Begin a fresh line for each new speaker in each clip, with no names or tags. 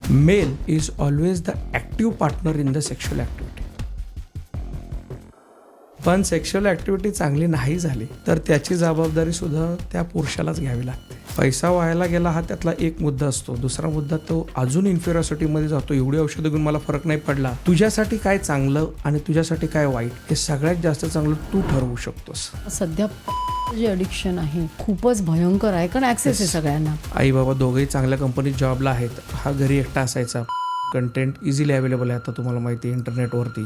Male is always the active partner in the sexual activity. पण sexual activity चांगली नाही झाली तर त्याची जबाबदारी सुद्धा त्या पुरुषालाच घ्यावी लागते. पैसा व्हायला गेला हा त्यातला एक मुद्दा असतो. दुसरा मुद्दा तो अजून इन्फिरियरिटीमध्ये जातो. एवढी औषधं घेऊन मला फरक नाही पडला. तुझ्यासाठी काय चांगलं आणि तुझ्यासाठी काय वाईट हे सगळ्यात जास्त चांगलं तू ठरवू शकतोस.
सध्या जे ॲडिक्शन आहे खूपच भयंकर आहे, कारण ॲक्सेस आहे सगळ्यांना.
आई बाबा दोघंही चांगल्या कंपनीत जॉबला आहेत. हा घरी एकटा असायचा. कंटेंट इझिली अवेलेबल आहे आता तुम्हाला माहिती आहे इंटरनेटवरती.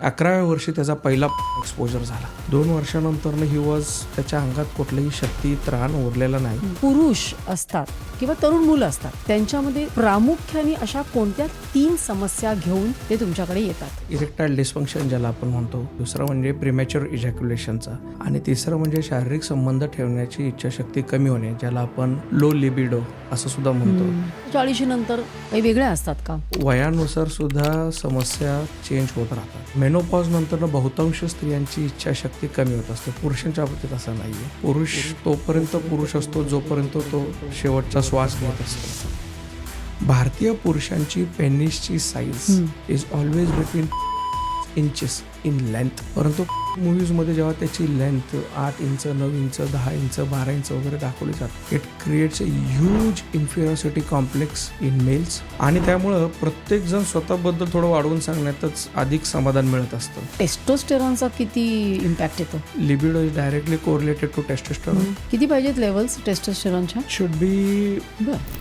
11व्या वर्षी त्याचा पहिला एक्सपोजर झाला. 2 वर्षानंतर ही वॉज त्याच्या अंगात कुठलीही शक्ती त्राण उरलेला नाही.
पुरुष असतात किंवा तरुण मुलं असतात, त्यांच्यामध्ये प्रामुख्याने अशा कोणत्या 3 समस्या घेऊन ते तुमच्याकडे येतात?
इरेक्टाईल डिस्फंक्शन ज्याला आपण म्हणतो, दुसरं म्हणजे प्रीमॅच्युअर इजॅक्युलेशनचा, आणि तिसरं म्हणजे शारीरिक संबंध ठेवण्याची इच्छाशक्ती कमी होणे ज्याला आपण लो लिबिडो असं सुद्धा म्हणतो.
40 नंतर काही वेगळ्या असतात का?
वयानुसार सुद्धा समस्या चेंज होत राहतात. मेनोपॉज नंतर बहुतांश स्त्रियांची इच्छाशक्ती कमी होत असते. पुरुषांच्या बाबतीत असं नाहीये. पुरुष तोपर्यंत पुरुष असतो जोपर्यंत तो शेवटचा श्वास घेत असतो. भारतीय पुरुषांची पेनिसची size is always between inches in length, परंतु मूवीजमध्ये जेव्हा त्याची length 8 inch, 9 inch, 10 inch, 12 inch वगैरे दाखवली जाते, it creates a huge inferiority complex in males. आणि त्यामुळं प्रत्येक जण स्वतःबद्दल थोडं वाढवून सांगण्यातच अधिक समाधान मिळत असतं.
टेस्टोस्टेरॉनचा किती इम्पॅक्ट येतो?
Libido is directly correlated to testosterone.
किती पाहिजेत लेवल्स टेस्टोस्टेरॉनच्या?
Should be.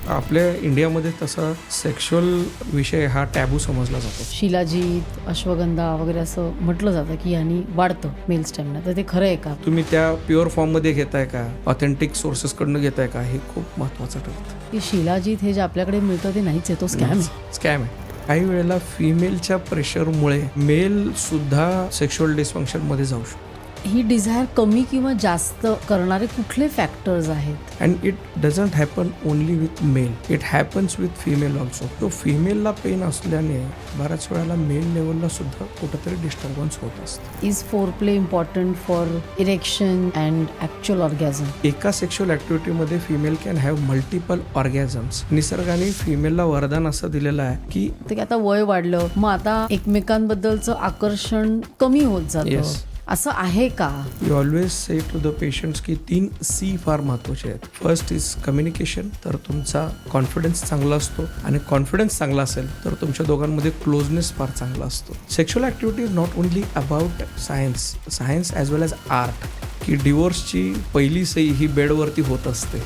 आपल्या इंडियामध्ये तसा सेक्शुअल विषय हा टॅबू समजला जातो.
शिलाजीत, अश्वगंधा वगैरे असं म्हटलं जातं की यांनी वाढतं मेल स्टॅमिना, तर ते खरं आहे का?
तुम्ही त्या प्युअर फॉर्म मध्ये घेताय का, ऑथेंटिक सोर्सेस कडनं घेताय का, हे खूप महत्वाचं ठरतं.
की शिलाजीत हे जे आपल्याकडे मिळतं ते नाहीच आहे, तो स्कॅम
आहे. काही वेळेला फिमेलच्या प्रेशरमुळे मेल सुद्धा सेक्शुअल डिस्फंक्शन मध्ये जाऊ शकतो.
ही डिझायर कमी किंवा जास्त करणारे कुठले फॅक्टर्स आहेत?
And it doesn't happen only with mail, it happens with female also. तो फिमेलला पेन असल्याने बऱ्याच वेळेला मेल लेवलला सुद्धा कुठेतरी डिस्टर्बन्स होत असतं.
Is foreplay important for erection and actual orgasm?
एका सेक्शुअल ॲक्टिव्हिटीमध्ये female can have multiple orgasms. निसर्गाने फिमेलला वरदान असं दिलेलं आहे की
आता वय वाढलं, मग आता एकमेकांबद्दलचं आकर्षण कमी होत जातं, असं आहे का?
We always say to the patients की 3 C फार महत्वाचे आहेत. First is communication. तर तुमचा कॉन्फिडन्स चांगला असतो, आणि कॉन्फिडन्स चांगला असेल तर तुमच्या दोघांमध्ये क्लोजनेस फार चांगला असतो. Sexual activity is not only about science as well as art. की डिवोर्सची पहिली सही ही बेडवरती होत असते.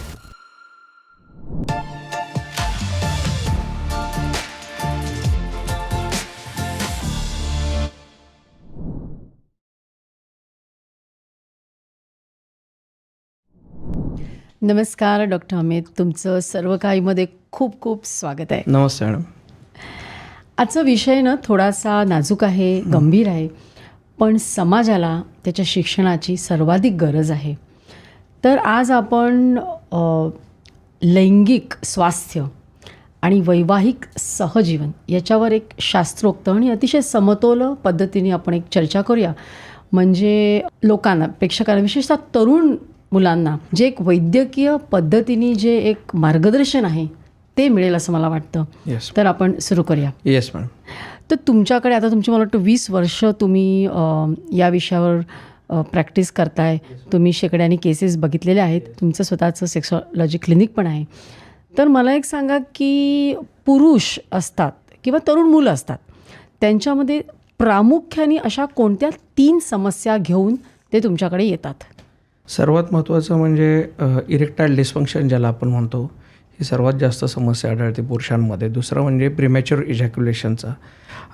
नमस्कार डॉक्टर अमित, तुमचं सर्व काहीमध्ये खूप खूप स्वागत आहे.
नमस्ते मॅडम.
आजचा विषय ना थोडासा नाजूक आहे, गंभीर आहे, पण समाजाला त्याच्या शिक्षणाची सर्वाधिक गरज आहे. तर आज आपण लैंगिक स्वास्थ्य आणि वैवाहिक सहजीवन याच्यावर एक शास्त्रोक्त आणि अतिशय समतोल पद्धतीने आपण एक चर्चा करूया. म्हणजे लोकांना, प्रेक्षकांना, विशेषतः तरुण मुलांना जे एक वैद्यकीय पद्धतीने जे एक मार्गदर्शन आहे ते मिळेल असं मला वाटतं. तर आपण सुरू करूया.
Yes madam.
तर तुमच्याकडे आता तुमची मला वाटतं 20 वर्ष तुम्ही या विषयावर प्रॅक्टिस करताय. तुम्ही शेकड्याने केसेस बघितलेल्या आहेत. तुमचं स्वतःचं सेक्सॉलॉजी क्लिनिक पण आहे. तर मला एक सांगा की पुरुष असतात किंवा तरुण मुलं असतात, त्यांच्यामध्ये प्रामुख्याने अशा कोणत्या 3 समस्या घेऊन ते तुमच्याकडे येतात?
सर्वात महत्त्वाचं म्हणजे इरेक्टाईल डिस्फंक्शन ज्याला आपण म्हणतो, ही सर्वात जास्त समस्या आढळते पुरुषांमध्ये. दुसरं म्हणजे प्रीमॅच्युअर इजॅक्युलेशनचा,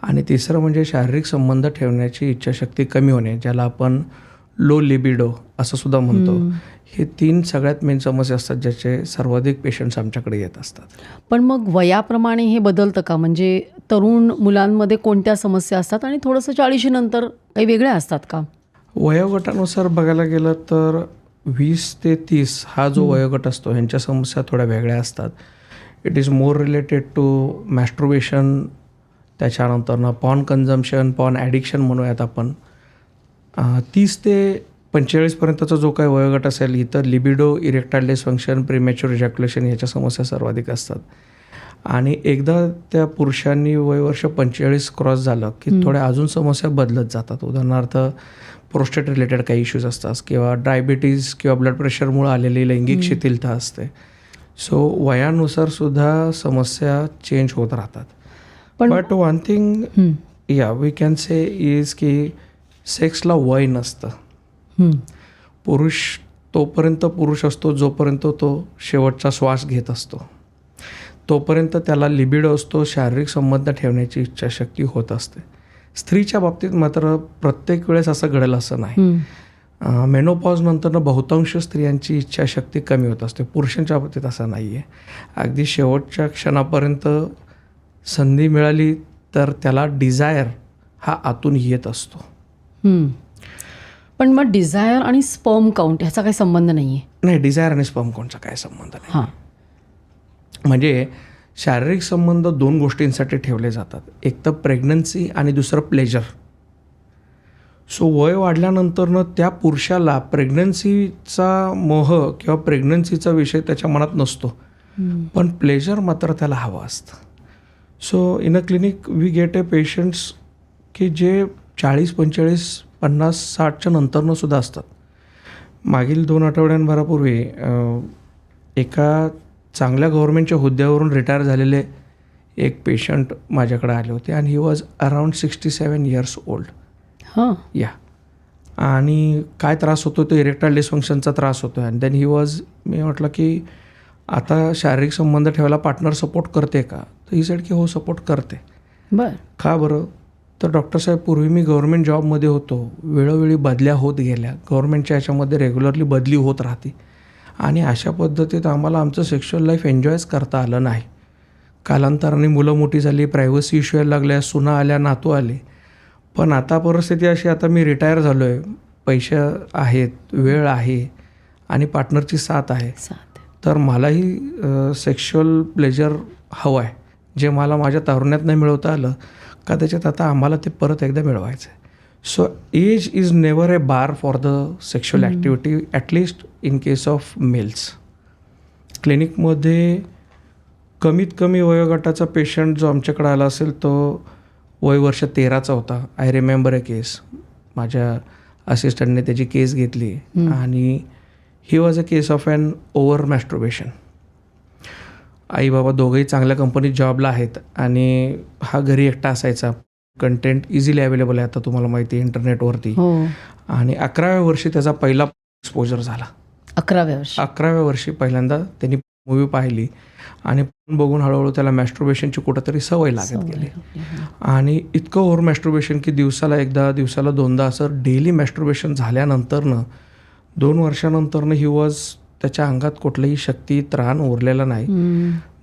आणि तिसरं म्हणजे शारीरिक संबंध ठेवण्याची इच्छाशक्ती कमी होणे ज्याला आपण लो लिबिडो असं सुद्धा म्हणतो. हे 3 सगळ्यात मेन समस्या असतात ज्याचे सर्वाधिक पेशंट्स आमच्याकडे येत असतात.
पण मग वयाप्रमाणे हे बदलतं का? म्हणजे तरुण मुलांमध्ये कोणत्या समस्या असतात आणि थोडंसं 40 नंतर काही वेगळ्या असतात का?
वयोगटानुसार बघायला गेलं तर 20 ते 30 हा जो वयोगट असतो ह्यांच्या समस्या थोड्या वेगळ्या असतात. It is more related to masturbation, त्याच्यानंतरनं पॉर्न कन्झम्पशन, पॉर्न ॲडिक्शन म्हणूयात आपण. 30 ते 45पर्यंतचा जो काही वयोगट असेल, इतर libido, erectile dysfunction, premature ejaculation ह्याच्या समस्या सर्वाधिक असतात. आणि एकदा त्या पुरुषांनी वयवर्ष 45 क्रॉस झालं की थोड्या अजून समस्या बदलत जातात. उदाहरणार्थ प्रोस्टेट रिलेटेड काही इश्यूज असतात किंवा डायबिटीज किंवा ब्लड प्रेशरमुळे आलेली लैंगिक शिथिलता असते. सो वयानुसार सुद्धा समस्या चेंज होत राहतात. But one thing we can say is की सेक्सला वय नसतं. पुरुष तोपर्यंत पुरुष असतो जोपर्यंत तो शेवटचा श्वास घेत असतो, तोपर्यंत त्याला लिबिडो असतो, शारीरिक संबंध ठेवण्याची इच्छाशक्ती होत असते. स्त्रीच्या बाबतीत मात्र प्रत्येक वेळेस असं घडेल असं नाही. मेनोपॉज नंतर बहुतांश स्त्रियांची इच्छाशक्ती कमी होत असते. पुरुषांच्या बाबतीत असं नाही आहे. अगदी शेवटच्या क्षणापर्यंत संधी मिळाली तर त्याला डिझायर हा आतून येत असतो.
पण मग डिझायर आणि स्पर्म काउंट ह्याचा काही संबंध नाही आहे?
नाही, डिझायर आणि स्पर्म काउंटचा काय संबंध नाही.
हां,
म्हणजे शारीरिक संबंध 2 गोष्टींसाठी ठेवले जातात. एक तर प्रेग्नन्सी आणि दुसरं प्लेजर. सो वय वाढल्यानंतरनं त्या पुरुषाला प्रेग्नन्सीचा मोह किंवा प्रेग्नन्सीचा विषय त्याच्या मनात नसतो, पण प्लेजर मात्र त्याला हवं असतं. So in a clinic we get a patients की जे 40, 45, 50, 60च्या नंतरनं सुद्धा असतात. मागील 2 आठवड्यांभरापूर्वी एका चांगल्या गव्हर्नमेंटच्या हुद्द्यावरून रिटायर झालेले एक पेशंट माझ्याकडे आले होते आणि he was around 67 years old.
हां,
या आणि काय त्रास होतो तो इरेक्टाईल डिस्फंक्शनचा त्रास होतो. अँड देन ही वॉज, मी म्हटलं की आता शारीरिक संबंध ठेवायला पार्टनर सपोर्ट करते का? तर ही सेड की हो, सपोर्ट करते.
बरं.
का बरं? तर डॉक्टर साहेब, पूर्वी मी गव्हर्नमेंट जॉबमध्ये होतो, वेळोवेळी बदल्या होत गेल्या, गव्हर्नमेंटच्या ह्याच्यामध्ये रेग्युलरली बदली होत राहते आणि अशा पद्धतीत आम्हाला आमचं सेक्शुअल लाईफ एन्जॉयच करता आलं नाही. कालांतराने मुलं मोठी झाली, प्रायव्हसी इश्यू यायला लागल्या, सुना आल्या, नातू आले. पण आता परिस्थिती अशी, आता मी रिटायर झालो आहे, पैसे आहेत, वेळ आहे आणि पार्टनरची साथ आहे, तर मलाही सेक्शुअल प्लेजर हवं आहे, जे मला माझ्या तारुण्यात नाही मिळवता आलं. कदाचित आता आम्हाला ते परत एकदा मिळवायचं आहे. So as is never a bar for the sexual activity, at least in case of mails. क्लिनिकमध्ये कमीत कमी वयोगटाचा पेशंट जो आमच्याकडे आला असेल तो वयवर्ष 13चा होता. I remember a case. माझ्या असिस्टंटने त्याची केस घेतली आणि he was a case of an over masturbation. आई बाबा दोघंही चांगल्या कंपनीत जॉबला आहेत आणि हा घरी एकटा असायचा. कंटेंट इझिली अवेलेबल आहे, आता तुम्हाला माहिती आहे इंटरनेटवरती. आणि 11व्या वर्षी त्याचा पहिला एक्सपोजर झाला. 11व्या वर्षी पहिल्यांदा त्यांनी मूवी पाहिली आणि बघून हळूहळू त्याला मॅस्ट्रुबेशनची कुठंतरी सवय लागत गेली आणि इतकं ओव्हर मॅस्ट्रुबेशन की दिवसाला एकदा, दिवसाला 2दा असं डेली मॅस्ट्रुबेशन झाल्यानंतरनं 2 वर्षानंतरनं ही वॉज, त्याच्या अंगात कुठलीही शक्ती, त्राण उरलेला नाही.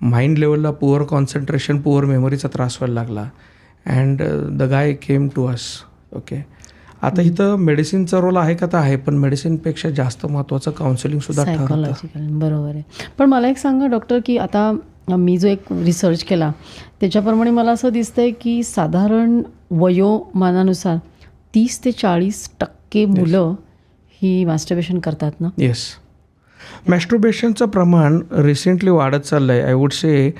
माइंड लेवलला पुअर कॉन्सन्ट्रेशन, पुअर मेमरीचा त्रास व्हायला लागला. And the guy came to us. Okay, आता इथं मेडिसिनचा रोल आहे का? तर आहे, पण मेडिसिनपेक्षा जास्त महत्त्वाचं काउन्सिलिंगसुद्धा ठरतं.
बरोबर आहे. पण मला एक सांगा डॉक्टर, की आता मी जो एक रिसर्च केला त्याच्याप्रमाणे मला असं दिसतंय की साधारण वयोमानानुसार 30 ते 40% मुलं ही मॅस्टर्बेशन करतात ना?
येस. मॅस्ट्रुबेशनचं प्रमाण रिसेंटली वाढत चाललं आहे. आय वुड से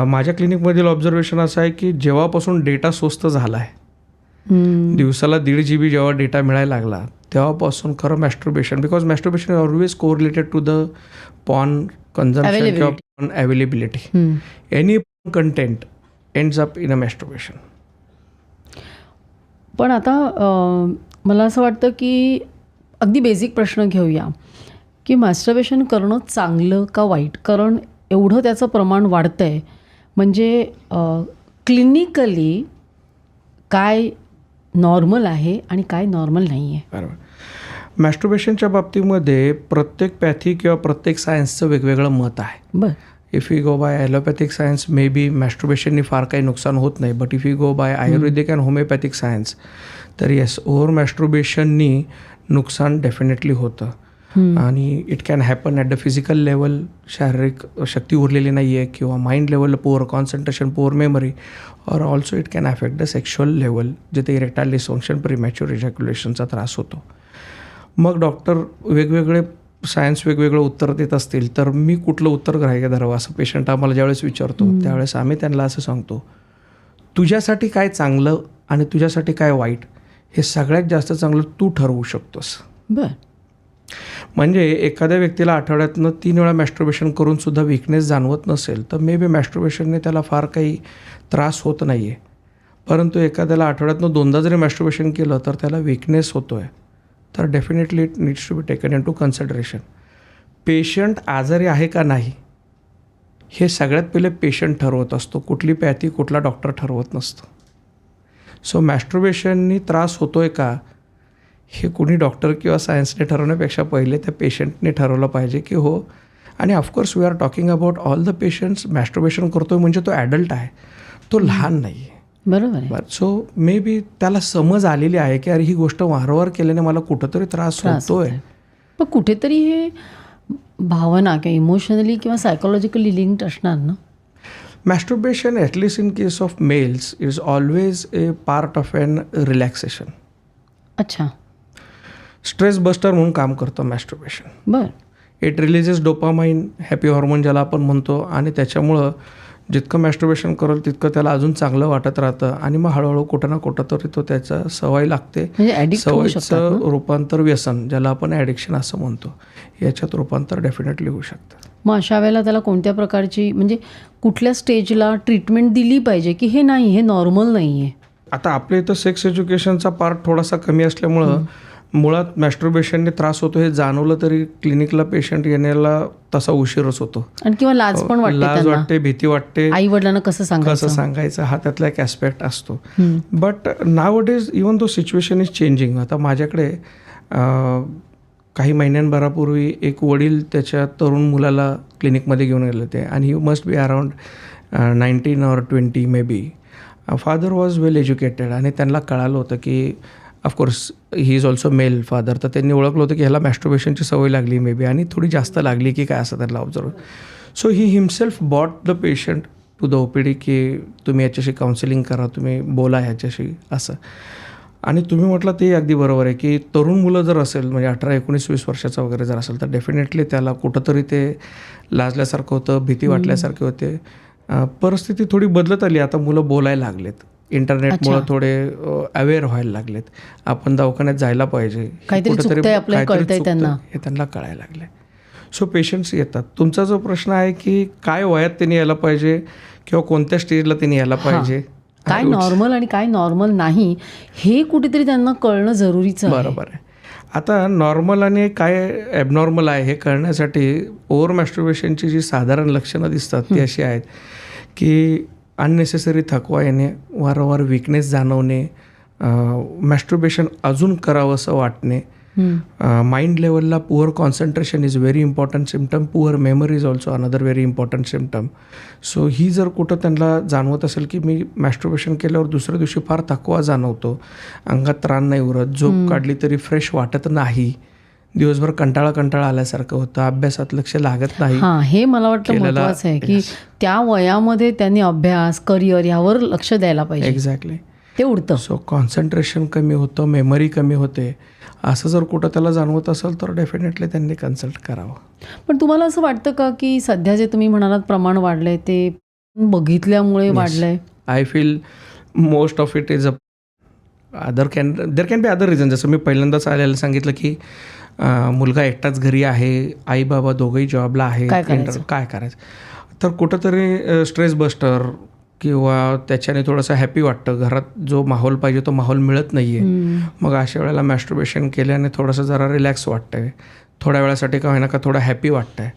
माझ्या क्लिनिकमधील ऑब्झर्वेशन असं आहे की जेव्हापासून डेटा स्वस्त झाला आहे, दिवसाला 1.5 GB जेव्हा डेटा मिळायला लागला तेव्हापासून खरं masturbation, because masturbation is always correlated to the porn consumption किंवा porn availability. Any content ends up in a masturbation.
पण आता मला असं वाटतं की अगदी बेसिक प्रश्न घेऊया की मॅस्टर्बेशन करणं चांगलं का वाईट? कारण एवढं त्याचं प्रमाण वाढतं आहे, म्हणजे क्लिनिकली काय नॉर्मल आहे आणि काय नॉर्मल नाही आहे.
बरोबर. मॅस्टर्बेशनच्या बाबतीमध्ये प्रत्येक पॅथी किंवा प्रत्येक सायन्सचं वेगवेगळं मत आहे.
बरं.
If you go by allopathic science may be मॅस्टर्बेशननी फार काही नुकसान होत नाही, but if you go by ayurvedic and homeopathic science तर येस, ओव्हर मॅस्टर्बेशननी नुकसान डेफिनेटली होतं. आणि it can happen at the physical level, शारीरिक शक्ती उरलेली नाही आहे, किंवा माइंड लेवलला पुअर कॉन्सन्ट्रेशन, पुअर मेमरी, और also it can affect the sexual level, जिथे इरेक्टाईल डिस्फंक्शन, प्रीमॅच्युअर इजॅक्युलेशनचा त्रास होतो. मग डॉक्टर वेगवेगळे सायन्स वेगवेगळं उत्तर देत असतील तर मी कुठलं उत्तर ग्राह्य धरावं असं पेशंट आम्हाला ज्यावेळेस विचारतो त्यावेळेस आम्ही त्यांना असं सांगतो, तुझ्यासाठी काय चांगलं आणि तुझ्यासाठी काय वाईट हे सगळ्यात जास्त चांगलं तू ठरवू शकतोस.
बरं.
म्हणजे एखाद्या व्यक्तीला आठवड्यातनं 3 वेळा मॅस्टरबेशन करून सुद्धा वीकनेस जाणवत नसेल तर मे बी मॅस्टरबेशनने त्याला फार काही त्रास होत नाही आहे. परंतु एखाद्याला आठवड्यातनं 2दा जरी मॅस्टरबेशन केलं तर त्याला वीकनेस होतो आहे, तर definitely it needs to be taken into consideration. Patient आजारी आहे का नाही हे सगळ्यात पहिले पेशंट ठरवत असतो, कुठली पॅथी कुठला डॉक्टर ठरवत नसतो. सो मॅस्टरबेशननी त्रास होतो आहे का हे कुणी डॉक्टर किंवा सायन्सने ठरवण्यापेक्षा पहिले त्या पेशंटने ठरवलं पाहिजे की हो. आणि of course we are talking about all the patients. Masturbation करतो आहे म्हणजे तो ॲडल्ट आहे, तो लहान नाही आहे.
बरोबर आहे.
सो मे बी त्याला समज आलेली आहे की अरे ही गोष्ट वारंवार केल्याने मला कुठंतरी त्रास होतोय.
पण कुठेतरी हे भावना किंवा इमोशनली किंवा सायकोलॉजिकली लिंक्ड असणार ना.
Masturbation at least in case of males is always a part of an relaxation.
अच्छा.
स्ट्रेस बस्टर म्हणून काम करतं मॅस्टरबेशन.
बरं.
It releases dopamine, happy hormone ज्याला आपण म्हणतो, आणि त्याच्यामुळं जितकं मॅस्टरबेशन करेल तितकं त्याला अजून चांगलं वाटत राहतं आणि मग हळूहळू कुठं ना कुठं तरी तो त्याचा सवय लागते. सवयीचं रूपांतर व्यसन ज्याला आपण ॲडिक्शन असं म्हणतो, याच्यात रूपांतर डेफिनेटली होऊ शकतं.
मग अशा वेळेला त्याला कोणत्या प्रकारची म्हणजे कुठल्या स्टेजला ट्रीटमेंट दिली पाहिजे की हे नाही, हे नॉर्मल नाही आहे?
आता आपल्या इथं सेक्स एज्युकेशनचा पार्ट थोडासा कमी असल्यामुळं मुळात मॅस्टरबेशनने त्रास होतो हे जाणवलं तरी क्लिनिकला पेशंट येण्याला तसा उशीरच होतो.
आणि किंवा लाज पण वाटते,
लाज वाटते, भीती वाटते,
आई वडिलांना कसं
सांगायचं हा त्यातला एक ॲस्पेक्ट असतो. But now it is even though situation is changing. आता माझ्याकडे काही महिन्यांभरापूर्वी एक वडील त्याच्या तरुण मुलाला क्लिनिकमध्ये घेऊन गेले होते आणि he must be around 19 or 20 maybe. Father was well educated आणि त्यांना कळालं होतं की of course he is also male father. तर त्यांनी ओळखलं होतं की ह्याला मॅस्टरबेशनची सवय लागली मे बी आणि थोडी जास्त लागली की काय असं त्यांना observe. So he himself brought the patient to the OPD की तुम्ही याच्याशी काउन्सिलिंग करा, तुम्ही बोला ह्याच्याशी असं. आणि तुम्ही म्हटलं ते अगदी बरोबर आहे की तरुण मुलं जर असेल म्हणजे 18, 19, 20 वर्षाचं वगैरे जर असेल तर डेफिनेटली त्याला कुठंतरी ते लाजल्यासारखं होतं, भीती वाटल्यासारखे होते. परिस्थिती थोडी बदलत आली. आता मुलं बोलायला लागलेत, इंटरनेटमुळं थोडे अवेअर व्हायला लागलेत, आपण दवाखान्यात जायला पाहिजे,
कुठेतरी
हे त्यांना कळायला लागले. सो पेशंट्स येतात. तुमचा जो प्रश्न आहे की काय वयात त्यांनी यायला पाहिजे किंवा कोणत्या स्टेजला त्यांनी यायला पाहिजे,
काय नॉर्मल आणि काय नॉर्मल नाही हे कुठेतरी त्यांना कळणं जरुरीचं आहे.
बरोबर आहे. आता नॉर्मल आणि काय ॲबनॉर्मल आहे हे कळण्यासाठी ओव्हर मॅस्टरबेशनची जी साधारण लक्षणं दिसतात ती अशी आहेत की अननेसेसरी थकवा येणे, वारंवार वीकनेस जाणवणे, मॅस्टरबेशन अजून करावं असं वाटणे, माइंड लेवलला poor concentration is very important symptom, poor memory is also another very important symptom. So ही जर कुठं त्यांना जाणवत असेल की मी मॅस्टरबेशन केल्यावर दुसऱ्या दिवशी फार थकवा जाणवतो, अंगात त्राण नाही उरत, झोप काढली तरी फ्रेश वाटत नाही, दिवसभर कंटाळा आल्यासारखं होतं, अभ्यासात लक्ष लागत नाही.
हे मला वाटतं महत्त्वाचं आहे की त्या वयामध्ये त्यांनी अभ्यास, करिअर यावर लक्ष द्यायला पाहिजे.
एक्झॅक्टली.
ते उडतं.
सो कॉन्सन्ट्रेशन कमी होतं, मेमरी कमी होते, असं जर कुठं त्याला जाणवत असेल तर डेफिनेटली त्यांनी कन्सल्ट करावं.
पण तुम्हाला असं वाटतं का की सध्या जे तुम्ही म्हणालात प्रमाण वाढलंय ते बघितल्यामुळे वाढलंय?
I feel most of it is there can be other reason. जसं मी पहिल्यांदाच आलेलं सांगितलं की मुलगा एकटाच घरी आहे, आई बाबा दोघंही जॉबला आहे, काय करायचं. तर कुठंतरी स्ट्रेस बस्टर किंवा त्याच्याने थोडंसं हॅपी वाटतं, घरात जो माहोल पाहिजे तो माहोल मिळत नाही आहे, मग अशा वेळेला मॅस्टरबेशन केल्याने थोडंसं जरा रिलॅक्स वाटतं आहे, थोड्या वेळासाठी का होईना का थोडं हॅपी वाटतं आहे.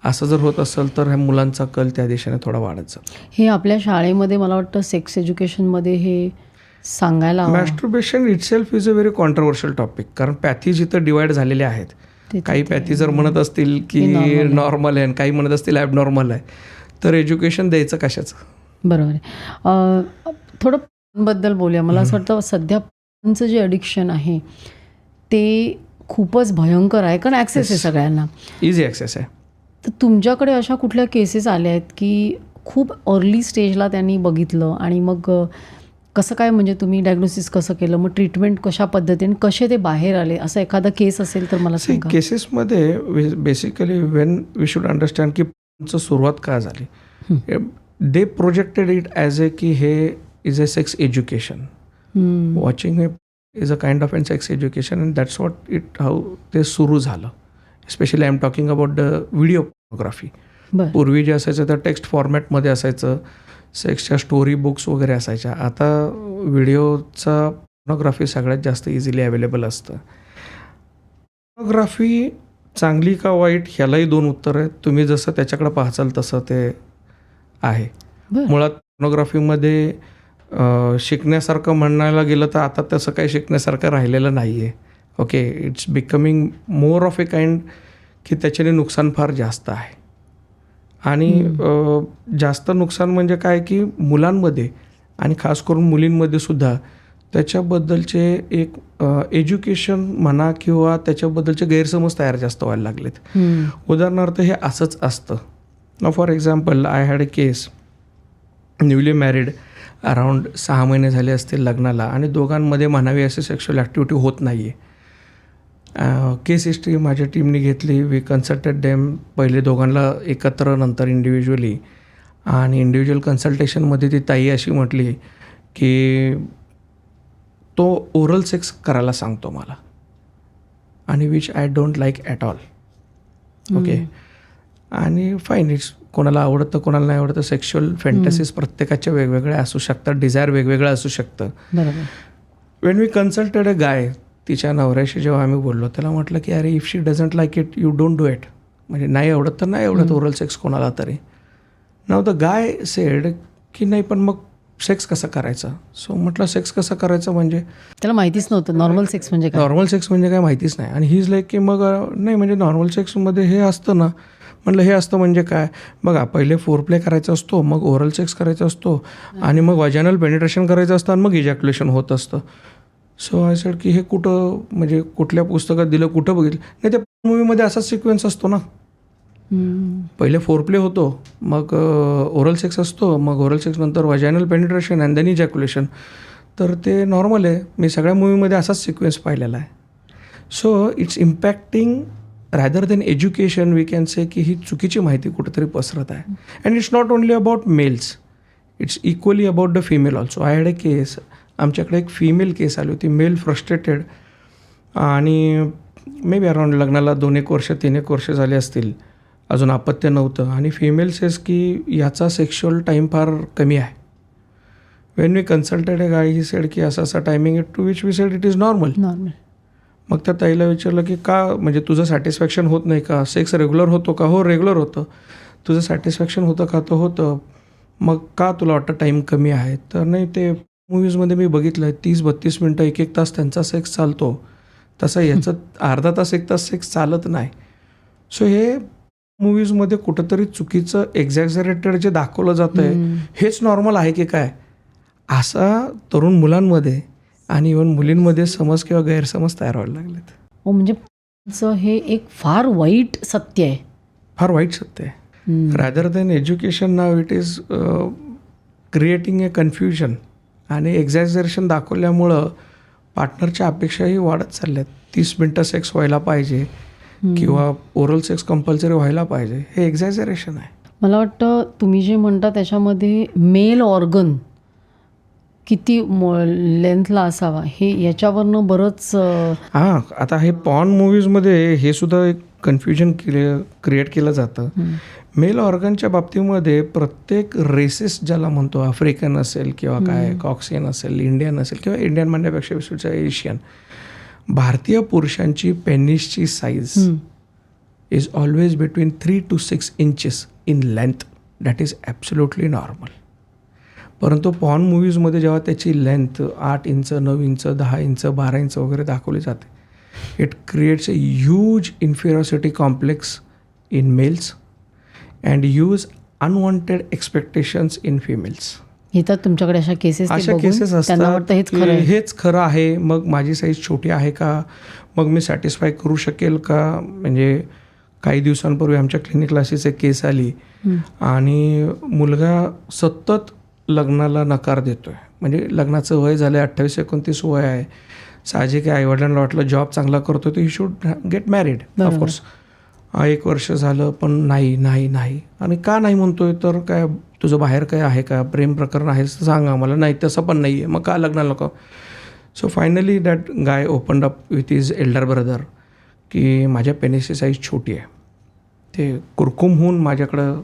असं जर होत असेल तर ह्या मुलांचा कल त्या दिशेने थोडा वाढत जातो.
हे आपल्या शाळेमध्ये मला वाटतं सेक्स एज्युकेशनमध्ये हे सांगायला.
Masturbation itself is a very controversial topic, कारण पॅथीज इथं डिवाइड झालेले आहेत. काही पॅथी जर म्हणत असतील की नॉर्मल आहे आणि काही म्हणत असतील ॲबनॉर्मल आहे, तर एज्युकेशन द्यायचं कशाचं?
बरोबर आहे. थोडं बद्दल बोलूया. मला असं वाटतं सध्या फोनचं जे ॲडिक्शन आहे ते खूपच भयंकर आहे, कारण ॲक्सेस आहे सगळ्यांना,
इझी ॲक्सेस आहे.
तर तुमच्याकडे अशा कुठल्या केसेस आल्या आहेत की खूप अर्ली स्टेजला त्यांनी बघितलं आणि मग कसं काय म्हणजे तुम्ही डायग्नोसिस कसं केलं, मग ट्रीटमेंट कशा पद्धतीने कसे ते बाहेर आले, असं एखादा केस असेल तर मला सांगा.
केसेसमध्ये basically when we should understand की सुरुवात का झाली. They projected it as a की हे is a sex education. Watching is a kind of an sex education and that's what it how ते सुरू झालं. Specially I am talking about the video pornography. पूर्वी जे असायचं तर टेक्स्ट फॉर्मॅटमध्ये असायचं, सेक्सच्या स्टोरी बुक्स वगैरे असायच्या. आता व्हिडिओचा पोर्नोग्राफी सगळ्यात जास्त इझिली अवेलेबल असतं. पोर्नोग्राफी चांगली का वाईट ह्यालाही 2 उत्तर आहेत. तुम्ही जसं त्याच्याकडे पाहचाल तसं ते आहे. मुळात पोर्नोग्राफीमध्ये शिकण्यासारखं म्हणायला गेलं तर आता तसं काही शिकण्यासारखं राहिलेलं नाही आहे. Okay, it's becoming more of a kind की त्याच्याने नुकसान फार जास्त आहे. आणि जास्त नुकसान म्हणजे काय की मुलांमध्ये आणि खास करून मुलींमध्ये सुद्धा त्याच्याबद्दलचे एक एज्युकेशन म्हणा किंवा त्याच्याबद्दलचे गैरसमज तयार जास्त व्हायला लागलेत. उदाहरणार्थ हे असंच असतं. For example, I had a case, newly married, around 6 महिने झाले असतील लग्नाला आणि दोघांमध्ये म्हणावी अशी सेक्शुअल ॲक्टिव्हिटी होत नाही आहे. केस हिस्ट्री माझ्या टीमने घेतली. वी कन्सल्टेड डेम, पहिले दोघांना एकत्र, नंतर इंडिव्हिज्युअली. आणि इंडिव्हिज्युअल कन्सल्टेशनमध्ये ती ताई अशी म्हटली की तो ओरल सेक्स करायला सांगतो मला, आणि which I don't like at all. Okay, आणि फाईन, इट्स कोणाला आवडतं कोणाला नाही आवडतं. सेक्शुअल फॅन्टसीज प्रत्येकाच्या वेगवेगळ्या असू शकतात, डिझायर वेगवेगळं असू शकतं. वेन वी कन्सल्टेड अ गाय, तिच्या नवऱ्याशी जेव्हा आम्ही बोललो त्याला म्हटलं की अरे if she doesn't like it you don't do it. म्हणजे नाही आवडत तर नाही आवडत ओरल सेक्स कोणाला तरी. नाव द गाय सेड की नाही पण मग सेक्स कसं करायचं. सो म्हटलं सेक्स कसं करायचं म्हणजे
त्याला माहितीच नव्हतं नॉर्मल सेक्स म्हणजे काय.
नॉर्मल सेक्स म्हणजे काय माहितीच नाही. आणि ही इज लाईक की मग नाही म्हणजे नॉर्मल सेक्समध्ये हे असतं ना. म्हटलं हे असतं म्हणजे काय. बघा, पहिले फोरप्ले करायचा असतो, मग ओरल सेक्स करायचा असतो, आणि मग वजायनल पेनिट्रेशन करायचं असतं, आणि मग इजॅक्युलेशन होत असतं. सो आय सेड की हे कुठं म्हणजे कुठल्या पुस्तकात दिलं, कुठं बघितलं. नाही, त्या मूवीमध्ये असाच सिक्वेन्स असतो ना. पहिले फोरप्ले होतो, मग ओरल सेक्स असतो, मग ओरल सेक्स नंतर vaginal penetration and then ejaculation. तर ते नॉर्मल आहे. मी सगळ्या मूवीमध्ये असाच सिक्वेन्स पाहिलेला आहे. So it's impacting rather than education, we can say की ही चुकीची माहिती कुठेतरी पसरत आहे. And it's not only about males, it's equally about the female also. I had a case, आमच्याकडे एक फिमेल केस आली होती. मेल फ्रस्ट्रेटेड, आणि मे बी अराउंड लग्नाला 2-1 वर्ष 3-1 वर्ष झाले असतील, अजून अपत्य नव्हतं. आणि फिमेल सेस की याचा सेक्शुअल टाईम फार कमी आहे. When we consulted a guy, he said की असं असं timing it, to which we said it is normal. मग त्या ताईला विचारलं की का, म्हणजे तुझं सॅटिस्फॅक्शन होत नाही का, सेक्स रेग्युलर होतो का. हो रेग्युलर होतं. तुझं सॅटिस्फॅक्शन होतं का, तर होतं. मग का तुला वाटतं टाईम कमी आहे. तर नाही, ते मूवीजमध्ये मी बघितलं आहे 30-32 मिनटं 1-1 तास त्यांचा सेक्स चालतो, तसं याचं अर्धा तास 1 तास सेक्स चालत नाही. सो हे मूवीजमध्ये कुठंतरी चुकीचं एक्झॅक्झरेटेड जे दाखवलं जातं आहे हेच नॉर्मल आहे की काय, असा तरुण मुलांमध्ये आणि इव्हन मुलींमध्ये समज किंवा गैरसमज तयार व्हायला लागलेत.
हो, म्हणजे हे एक फार वाईट सत्य आहे.
फार वाईट सत्य आहे. Rather than education now it is creating a confusion. आणि एक्झॅक्झरेशन दाखवल्यामुळं पार्टनरच्या अपेक्षाही वाढत चालल्यात. 30 मिनटं सेक्स व्हायला पाहिजे किंवा ओरल सेक्स कंपल्सरी व्हायला पाहिजे, हे एक्झॅक्झरेशन आहे.
मला वाटतं तुम्ही जे म्हणता त्याच्यामध्ये मेल ऑर्गन किती लेंथला असावा हे याच्यावरनं बरंच.
हां, आता हे पॉर्न मूवीजमध्ये हे सुद्धा एक कन्फ्युजन क्रिएट केलं जातं. मेल ऑर्गनच्या बाबतीमध्ये प्रत्येक रेसेस ज्याला म्हणतो, आफ्रिकन असेल किंवा काय, कॉक्सियन असेल, इंडियन असेल, किंवा इंडियन म्हणण्यापेक्षा विशेष एशियन, भारतीय पुरुषांची पेनिसची size is always between 3 to 6 inches in length. That is absolutely normal. परंतु पॉर्न मूवीजमध्ये जेव्हा त्याची length 8 inch, 9 inch, 10 inch, 12 inch वगैरे दाखवली जाते, it creates a huge inferiority complex in males and huge unwanted expectations in females.
येतात तुमच्याकडे अशा केसेस
असतात, हेच खरं आहे, मग माझी साईज छोटी आहे का, मग मी सॅटिस्फाय करू शकेल का. म्हणजे काही दिवसांपूर्वी आमच्या क्लिनिकला अशीच एक केस आली, आणि मुलगा सतत लग्नाला नकार देतोय. म्हणजे लग्नाचं वय झालं आहे, 28-29 वय आहे, साहजिक आहे, आईवडिलांना वाटलं जॉब चांगला करतो तर you should get married of course. 1 वर्ष झालं पण नाही. आणि का नाही म्हणतोय, तर काय तुझं बाहेर काय आहे का, प्रेम प्रकरण आहे सांग आम्हाला. नाही तसं पण नाही आहे, मग का लग्नाला नको. So finally that guy opened up with his Elder brother की माझ्या पेनिसची साईज छोटी आहे. ते कुरकुम होऊन माझ्याकडं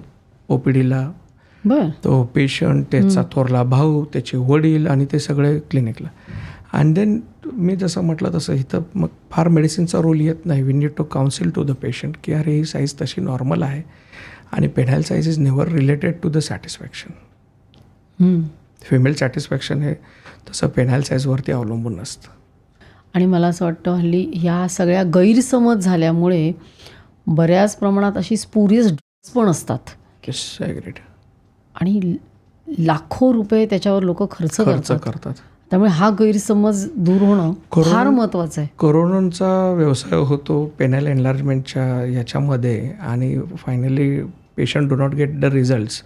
OPDला, तो पेशंट, त्याचा थोरला भाऊ, त्याचे वडील आणि ते सगळे क्लिनिकला. अँड देन मी जसं म्हटलं तसं इथं मग फार मेडिसिनचा रोल येत नाही. We need to counsel to the patient की अरे ही साईज तशी नॉर्मल आहे आणि penile size is never related to the satisfaction. Female satisfaction हे तसं पेनाईल साईजवरती अवलंबून नसतं.
आणि मला असं वाटतं हल्ली ह्या सगळ्या गैरसमज झाल्यामुळे बऱ्याच प्रमाणात अशी स्पुरियस ड्रग्स पण असतात.
Yes, I agreed.
आणि लाखो रुपये त्याच्यावर लोक खर्च
करतात.
त्यामुळे हा गैरसमज दूर होणं फार महत्त्वाचं आहे.
कोरोनाचा व्यवसाय होतो पेनाईल एनलार्जमेंटच्या याच्यामध्ये आणि finally patient do not get the results.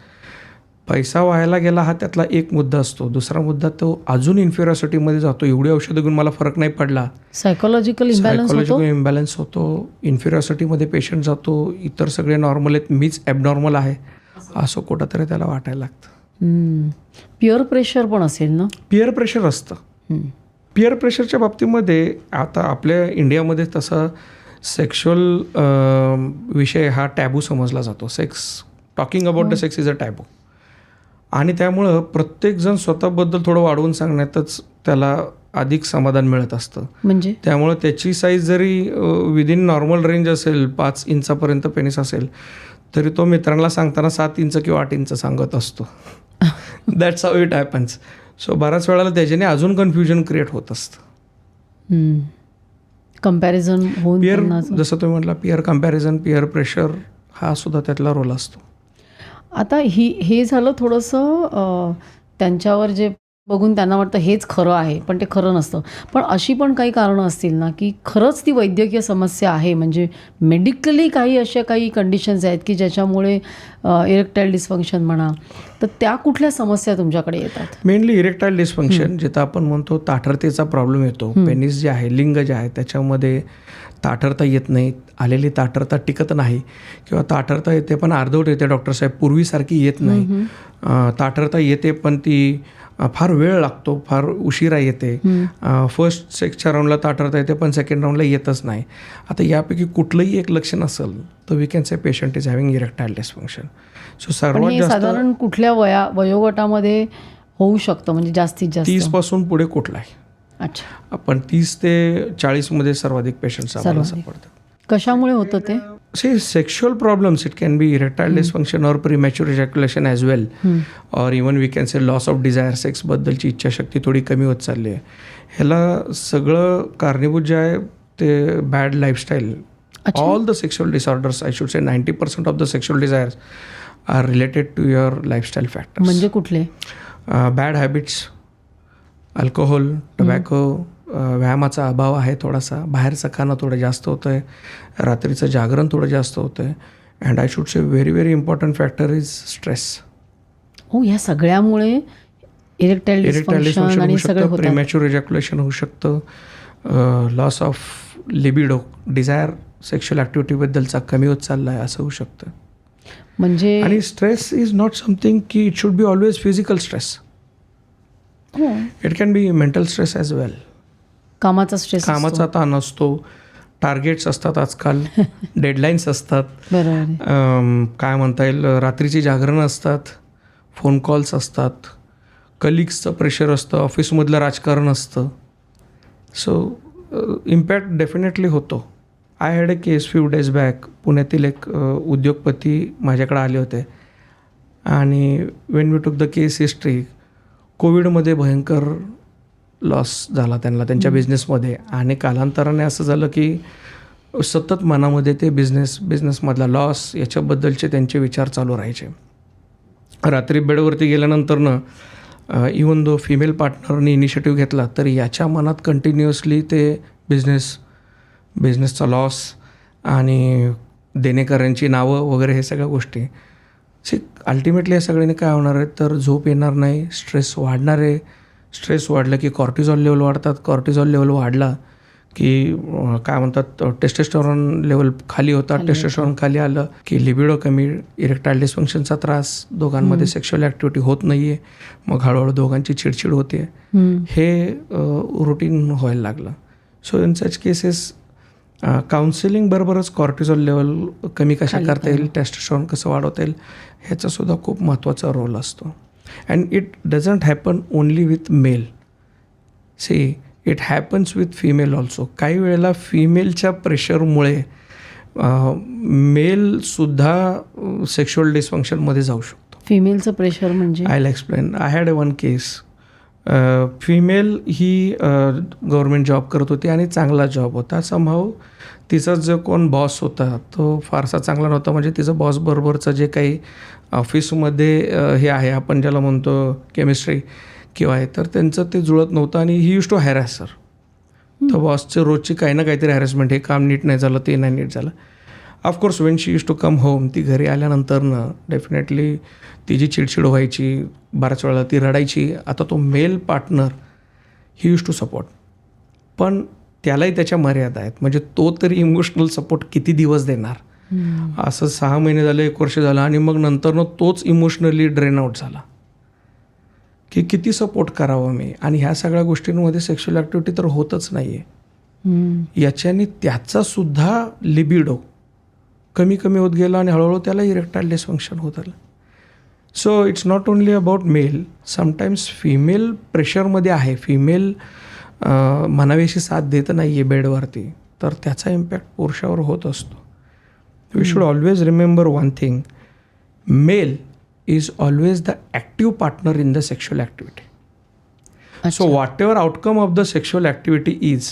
पैसा व्हायला गेला हा त्यातला एक मुद्दा असतो. दुसरा मुद्दा तो अजून इन्फिरियॉसिटीमध्ये जातो. एवढी औषधं घेऊन मला फरक नाही पडला,
सायकोलॉजिकल
इम्बॅलन्स होतो. इन्फिरियॉसिटीमध्ये पेशंट जातो, इतर सगळे नॉर्मल आहेत, मीच ॲबनॉर्मल आहे असं कुठंतरी त्याला वाटायला लागतं.
पिअर प्रेशर पण असेल ना.
पिअर प्रेशर असतं. पिअर प्रेशरच्या बाबतीमध्ये आता आपल्या इंडियामध्ये तसं सेक्शुअल विषय हा टॅबू समजला जातो. Talking about the sex is a taboo. आणि त्यामुळं प्रत्येकजण स्वतःबद्दल थोडं वाढवून सांगण्यातच त्याला अधिक समाधान मिळत असतं.
म्हणजे त्यामुळं
त्याची साईज जरी विदिन नॉर्मल रेंज असेल, 5 इंचापर्यंत पेनिस असेल, तरी तो मित्रांना सांगताना 7 इंच किंवा 8 इंच सांगत असतो. That's how it happens. So बऱ्याच वेळेला त्याच्याने अजून कन्फ्युजन क्रिएट होत असतं.
कम्पॅरिझन होऊन
पिअर, जसं तुम्ही म्हटलं, पिअर कम्पॅरिझन, पिअर प्रेशर हा सुद्धा त्यातला रोल असतो.
आता हे झालं थोडंसं त्यांच्यावर जे बघून त्यांना वाटतं हेच खरं आहे, पण ते खरं नसतं. पण अशी पण काही कारणं असतील ना की खरंच ती वैद्यकीय समस्या आहे, म्हणजे मेडिकली काही अशा काही कंडिशन्स आहेत की ज्याच्यामुळे इरेक्टाईल डिस्फंक्शन म्हणा, तर त्या कुठल्या समस्या तुमच्याकडे येतात?
मेनली इरेक्टाईल डिस्फंक्शन, जिथं आपण म्हणतो ताठरतेचा प्रॉब्लेम येतो. पेनिस जे आहे, लिंग जे आहे, त्याच्यामध्ये ताठरता येत नाही, आलेली ताठरता टिकत नाही, किंवा ताठरता येते पण अर्धवट येते डॉक्टरसाहेब, पूर्वीसारखी येत नाही. ताठरता येते पण ती फार वेळ लागतो, फार उशिरा येते. फर्स्ट सेक्सच्या राऊंडला ताठरता येते पण सेकंड राऊंडला येतच नाही. आता यापैकी कुठलंही एक लक्षण असेल तर we can say patient is having erectile dysfunction. So सर्वात जास्त
साधारण कुठल्या वयोगटामध्ये होऊ शकतं, म्हणजे जास्तीत जास्त
30 पासून पुढे कुठलाही.
अच्छा.
आपण 30 ते 40 मध्ये सर्वाधिक पेशंट्स आम्हाला सापडतात.
कशामुळे होतं ते?
Sexual problems, it can be erectile dysfunction और प्रीमॅच्युअर इजॅक्युलेशन ॲज वेल, और even we can say loss of desire, सेक्सबद्दलची इच्छाशक्ती थोडी कमी होत चालली आहे. ह्याला सगळं कारणीभूत जे आहे ते bad lifestyle. All the sexual disorders, I should say 90% of the sexual desires are related to your lifestyle factors.
म्हणजे कुठले?
बॅड हॅबिट्स, अल्कोहोल, टोबॅको, व्यायामाचा अभाव आहे थोडासा, बाहेरचं खाणं थोडं जास्त होतं आहे, रात्रीचं जागरण थोडं जास्त होतं आहे, and I should say very very important factor is stress.
हो, ह्या सगळ्यामुळे इरेक्टाईल डिस्फंक्शन आणि सगळं होतं.
प्रीमॅच्युअर इजॅक्युलेशन होऊ शकतं, loss of libido, desire sexual ॲक्टिव्हिटीबद्दलचा कमी होत चालला आहे असं होऊ शकतं.
म्हणजे
आणि स्ट्रेस इज नॉट समथिंग की it should be always physical stress. It can be mental stress as well.
कामाचा स्ट्रेस,
कामाचा ताण असतो, टार्गेट्स असतात आजकाल, डेडलाईन्स असतात, काय म्हणता येईल, रात्रीची जागरण असतात, फोन कॉल्स असतात, कलिग्सचं प्रेशर असतं, ऑफिसमधलं राजकारण असतं. सो इम्पॅक्ट डेफिनेटली होतो. I had a case few days back. पुण्यातील एक उद्योगपती माझ्याकडे आले होते आणि when we took the case history, कोविडमध्ये भयंकर लॉस झाला त्यांना त्यांच्या बिझनेसमध्ये. आणि कालांतराने असं झालं की सतत मनामध्ये ते बिझनेसमधला लॉस याच्याबद्दलचे त्यांचे विचार चालू राहायचे. रात्री बेडवरती गेल्यानंतरनं इवन दो फिमेल पार्टनरने इनिशिएटिव्ह घेतला तरी याच्या मनात कंटिन्युअसली ते बिझनेसचा लॉस आणि देणेकऱ्यांची नावं वगैरे हे सगळ्या गोष्टी. अल्टिमेटली या सगळ्यांनी काय होणार आहे तर झोप येणार नाही, स्ट्रेस वाढणार आहे, स्ट्रेस वाढलं की कॉर्टिझॉल लेवल वाढतात. कॉर्टिझॉल लेवल वाढला की काय म्हणतात टेस्टोस्टेरॉन लेवल खाली होतात. टेस्टोस्टेरॉन खाली आलं की लिबिडो कमी, इरेक्टाईल डिस्फंक्शनचा त्रास, दोघांमध्ये सेक्शुअल ॲक्टिव्हिटी होत नाही आहे, मग हळूहळू दोघांची चिडचिड होते. हे रुटीन व्हायला लागलं. So in such cases counselling बरोबरच कॉर्टिझॉल लेवल कमी कशा करता येईल, टेस्टोस्टेरॉन कसं वाढवता येईल, ह्याचासुद्धा खूप महत्त्वाचा रोल असतो. And it doesn't happen only with mail. See it happens with female also. काही वेळेला फिमेलच्या प्रेशरमुळे मेलसुद्धा सेक्शुअल डिस्फंक्शनमध्ये जाऊ शकतो.
फिमेलचं प्रेशर म्हणजे
I will explain. I had one case. Female he government job करत होती आणि चांगला जॉब होता. समहाऊ तिचा जो कोण बॉस होता तो फारसा चांगला नव्हता. म्हणजे तिचं बॉस बरोबरचं जे काही ऑफिसमध्ये हे आहे आपण ज्याला म्हणतो केमिस्ट्री किंवा आहे, तर त्यांचं ते जुळत नव्हतं आणि ही यूज टू हॅरॅस सर. तर बॉसचे रोजची काही ना काहीतरी हॅरॅसमेंट, हे काम नीट नाही झालं, ते नाही नीट झालं. Of course when she used to come home, ती घरी आल्यानंतरनं डेफिनेटली तिची चिडचिड व्हायची, बऱ्याच वेळेला ती रडायची. आता तो male partner he used to support, पण त्यालाही त्याच्या मर्यादा आहेत. म्हणजे तो तरी इमोशनल सपोर्ट किती दिवस देणार. असं 6 महिने झाले, 1 वर्ष झालं आणि मग नंतरनं तोच इमोशनली ड्रेन आउट झाला की किती सपोर्ट करावं मी. आणि ह्या सगळ्या गोष्टींमध्ये सेक्शुअल ॲक्टिव्हिटी तर होतच नाही आहे. याच्याने त्याचासुद्धा लिबिडो कमी कमी होत गेला आणि हळूहळू त्याला इरेक्टाईल डिस्फंक्शन होत आलं. So it's not only about male, sometimes female प्रेशरमध्ये आहे, फिमेल म्हणावीशी साथ देत नाही आहे बेडवरती, तर त्याचा इम्पॅक्ट पुरुषावर होत असतो. We should always remember one thing, male is always the active partner in the sexual activity. So whatever outcome of the sexual activity is,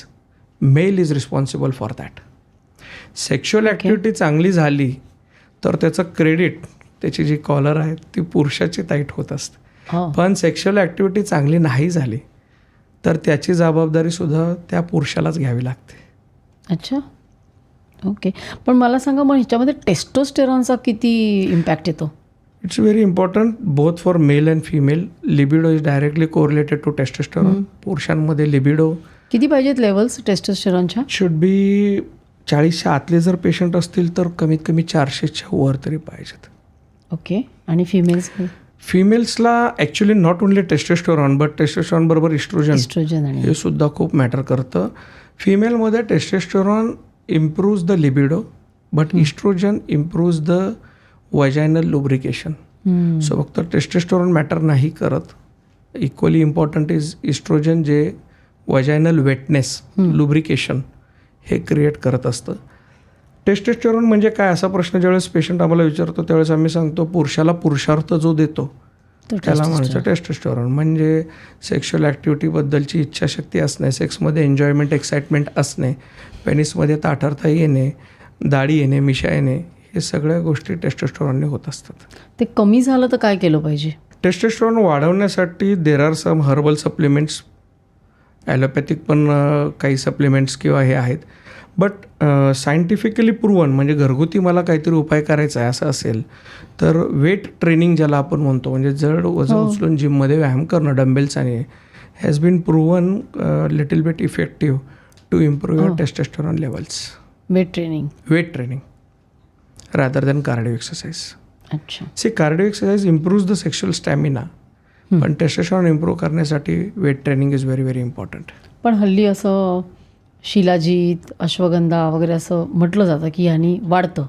male is responsible for that. Sexual activity चांगली झाली तर त्याचं credit, त्याची जी collar आहे ती पुरुषाची tight होत असते. पण सेक्शुअल ॲक्टिव्हिटी चांगली नाही झाली तर त्याची जबाबदारीसुद्धा त्या पुरुषालाच घ्यावी लागते.
अच्छा, ओके. पण मला सांगा, मग ह्याच्यामध्ये टेस्टोस्टेरॉनचा किती इम्पॅक्ट येतो?
It's very important both for male and female. Libido is directly correlated to testosterone. पुरुषांमध्ये लिबिडो
किती पाहिजेत लेवल्स टेस्टोस्टेरॉनच्या?
शुड बी 40च्या आतले जर पेशंट असतील तर कमीत कमी 400च्या वर तरी पाहिजेत.
ओके. आणि फिमेल्स?
फिमेल्सला actually not only testosterone but testosterone बरोबर इस्ट्रोजन हे सुद्धा खूप मॅटर करतं. फिमेलमध्ये testosterone improves the libido but oestrogen improves the vaginal lubrication. So फक्त टेस्टोस्टेरॉन मॅटर नाही करत. इक्वली इम्पॉर्टंट इज इस्ट्रोजन, जे वजायनल वेटनेस, लुब्रिकेशन हे क्रिएट करत असतं. टेस्टोस्टेरॉन म्हणजे काय असा प्रश्न ज्यावेळेस पेशंट आम्हाला विचारतो त्यावेळेस आम्ही सांगतो पुरुषाला पुरुषार्थ जो देतो त्याला म्हणायचं टेस्टोस्टेरॉन. म्हणजे सेक्शुअल ॲक्टिव्हिटीबद्दलची इच्छाशक्ती असणे, सेक्समध्ये एन्जॉयमेंट, एक्साइटमेंट असणे, पेनिसमध्ये ताठरता येणे, दाढी येणे, मिशा येणे, हे सगळ्या गोष्टी टेस्टोस्टेरॉनने होत असतात.
ते कमी झालं तर काय केलं पाहिजे?
टेस्टोस्टेरॉन वाढवण्यासाठी there are some herbal supplements, allopathic पण काही सप्लिमेंट्स किंवा हे आहेत. बट सायंटिफिकली प्रूवन, म्हणजे घरगुती मला काहीतरी उपाय करायचा आहे असं असेल तर वेट ट्रेनिंग ज्याला आपण म्हणतो, म्हणजे जड वजन उचलून जिममध्ये व्यायाम करणं डंबेल्सने, has been proven little bit effective to improve your testosterone levels.
Weight training rather than cardio exercise. अच्छा.
See, cardio exercise improves the sexual stamina. पण टेस्टोस्टेरॉन इम्प्रूव्ह करण्यासाठी weight training is very very important.
पण हल्ली असं शिलाजीत, अश्वगंधा वगैरे असं म्हटलं जातं की ह्यानी वाढतं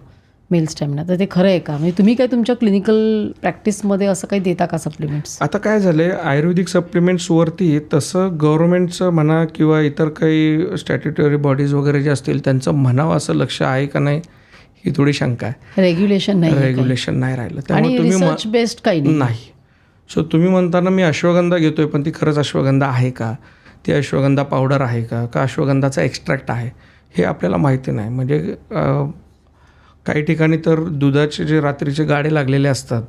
मेल स्टॅमिना, तर ते खरं आहे का? म्हणजे तुम्ही काय तुमच्या क्लिनिकल प्रॅक्टिसमध्ये असं काही देता का सप्लिमेंट्स?
आता काय झालं आहे, आयुर्वेदिक सप्लिमेंट्सवरती तसं गव्हर्नमेंटचं म्हणा किंवा इतर काही स्टॅट्युटरी बॉडीज वगैरे जे असतील त्यांचं म्हणावं असं लक्ष आहे का नाही ही थोडी शंका आहे. रेग्युलेशन नाही राहिलं, त्यामुळे
तुम्ही बेस्ड काही
नाही. सो तुम्ही म्हणताना मी अश्वगंधा घेतोय पण ती खरंच अश्वगंधा आहे का, ती अश्वगंधा पावडर आहे का अश्वगंधाचा एक्स्ट्रॅक्ट आहे हे आपल्याला माहिती नाही. म्हणजे काही ठिकाणी तर दुधाचे जे रात्रीचे गाडे लागलेले असतात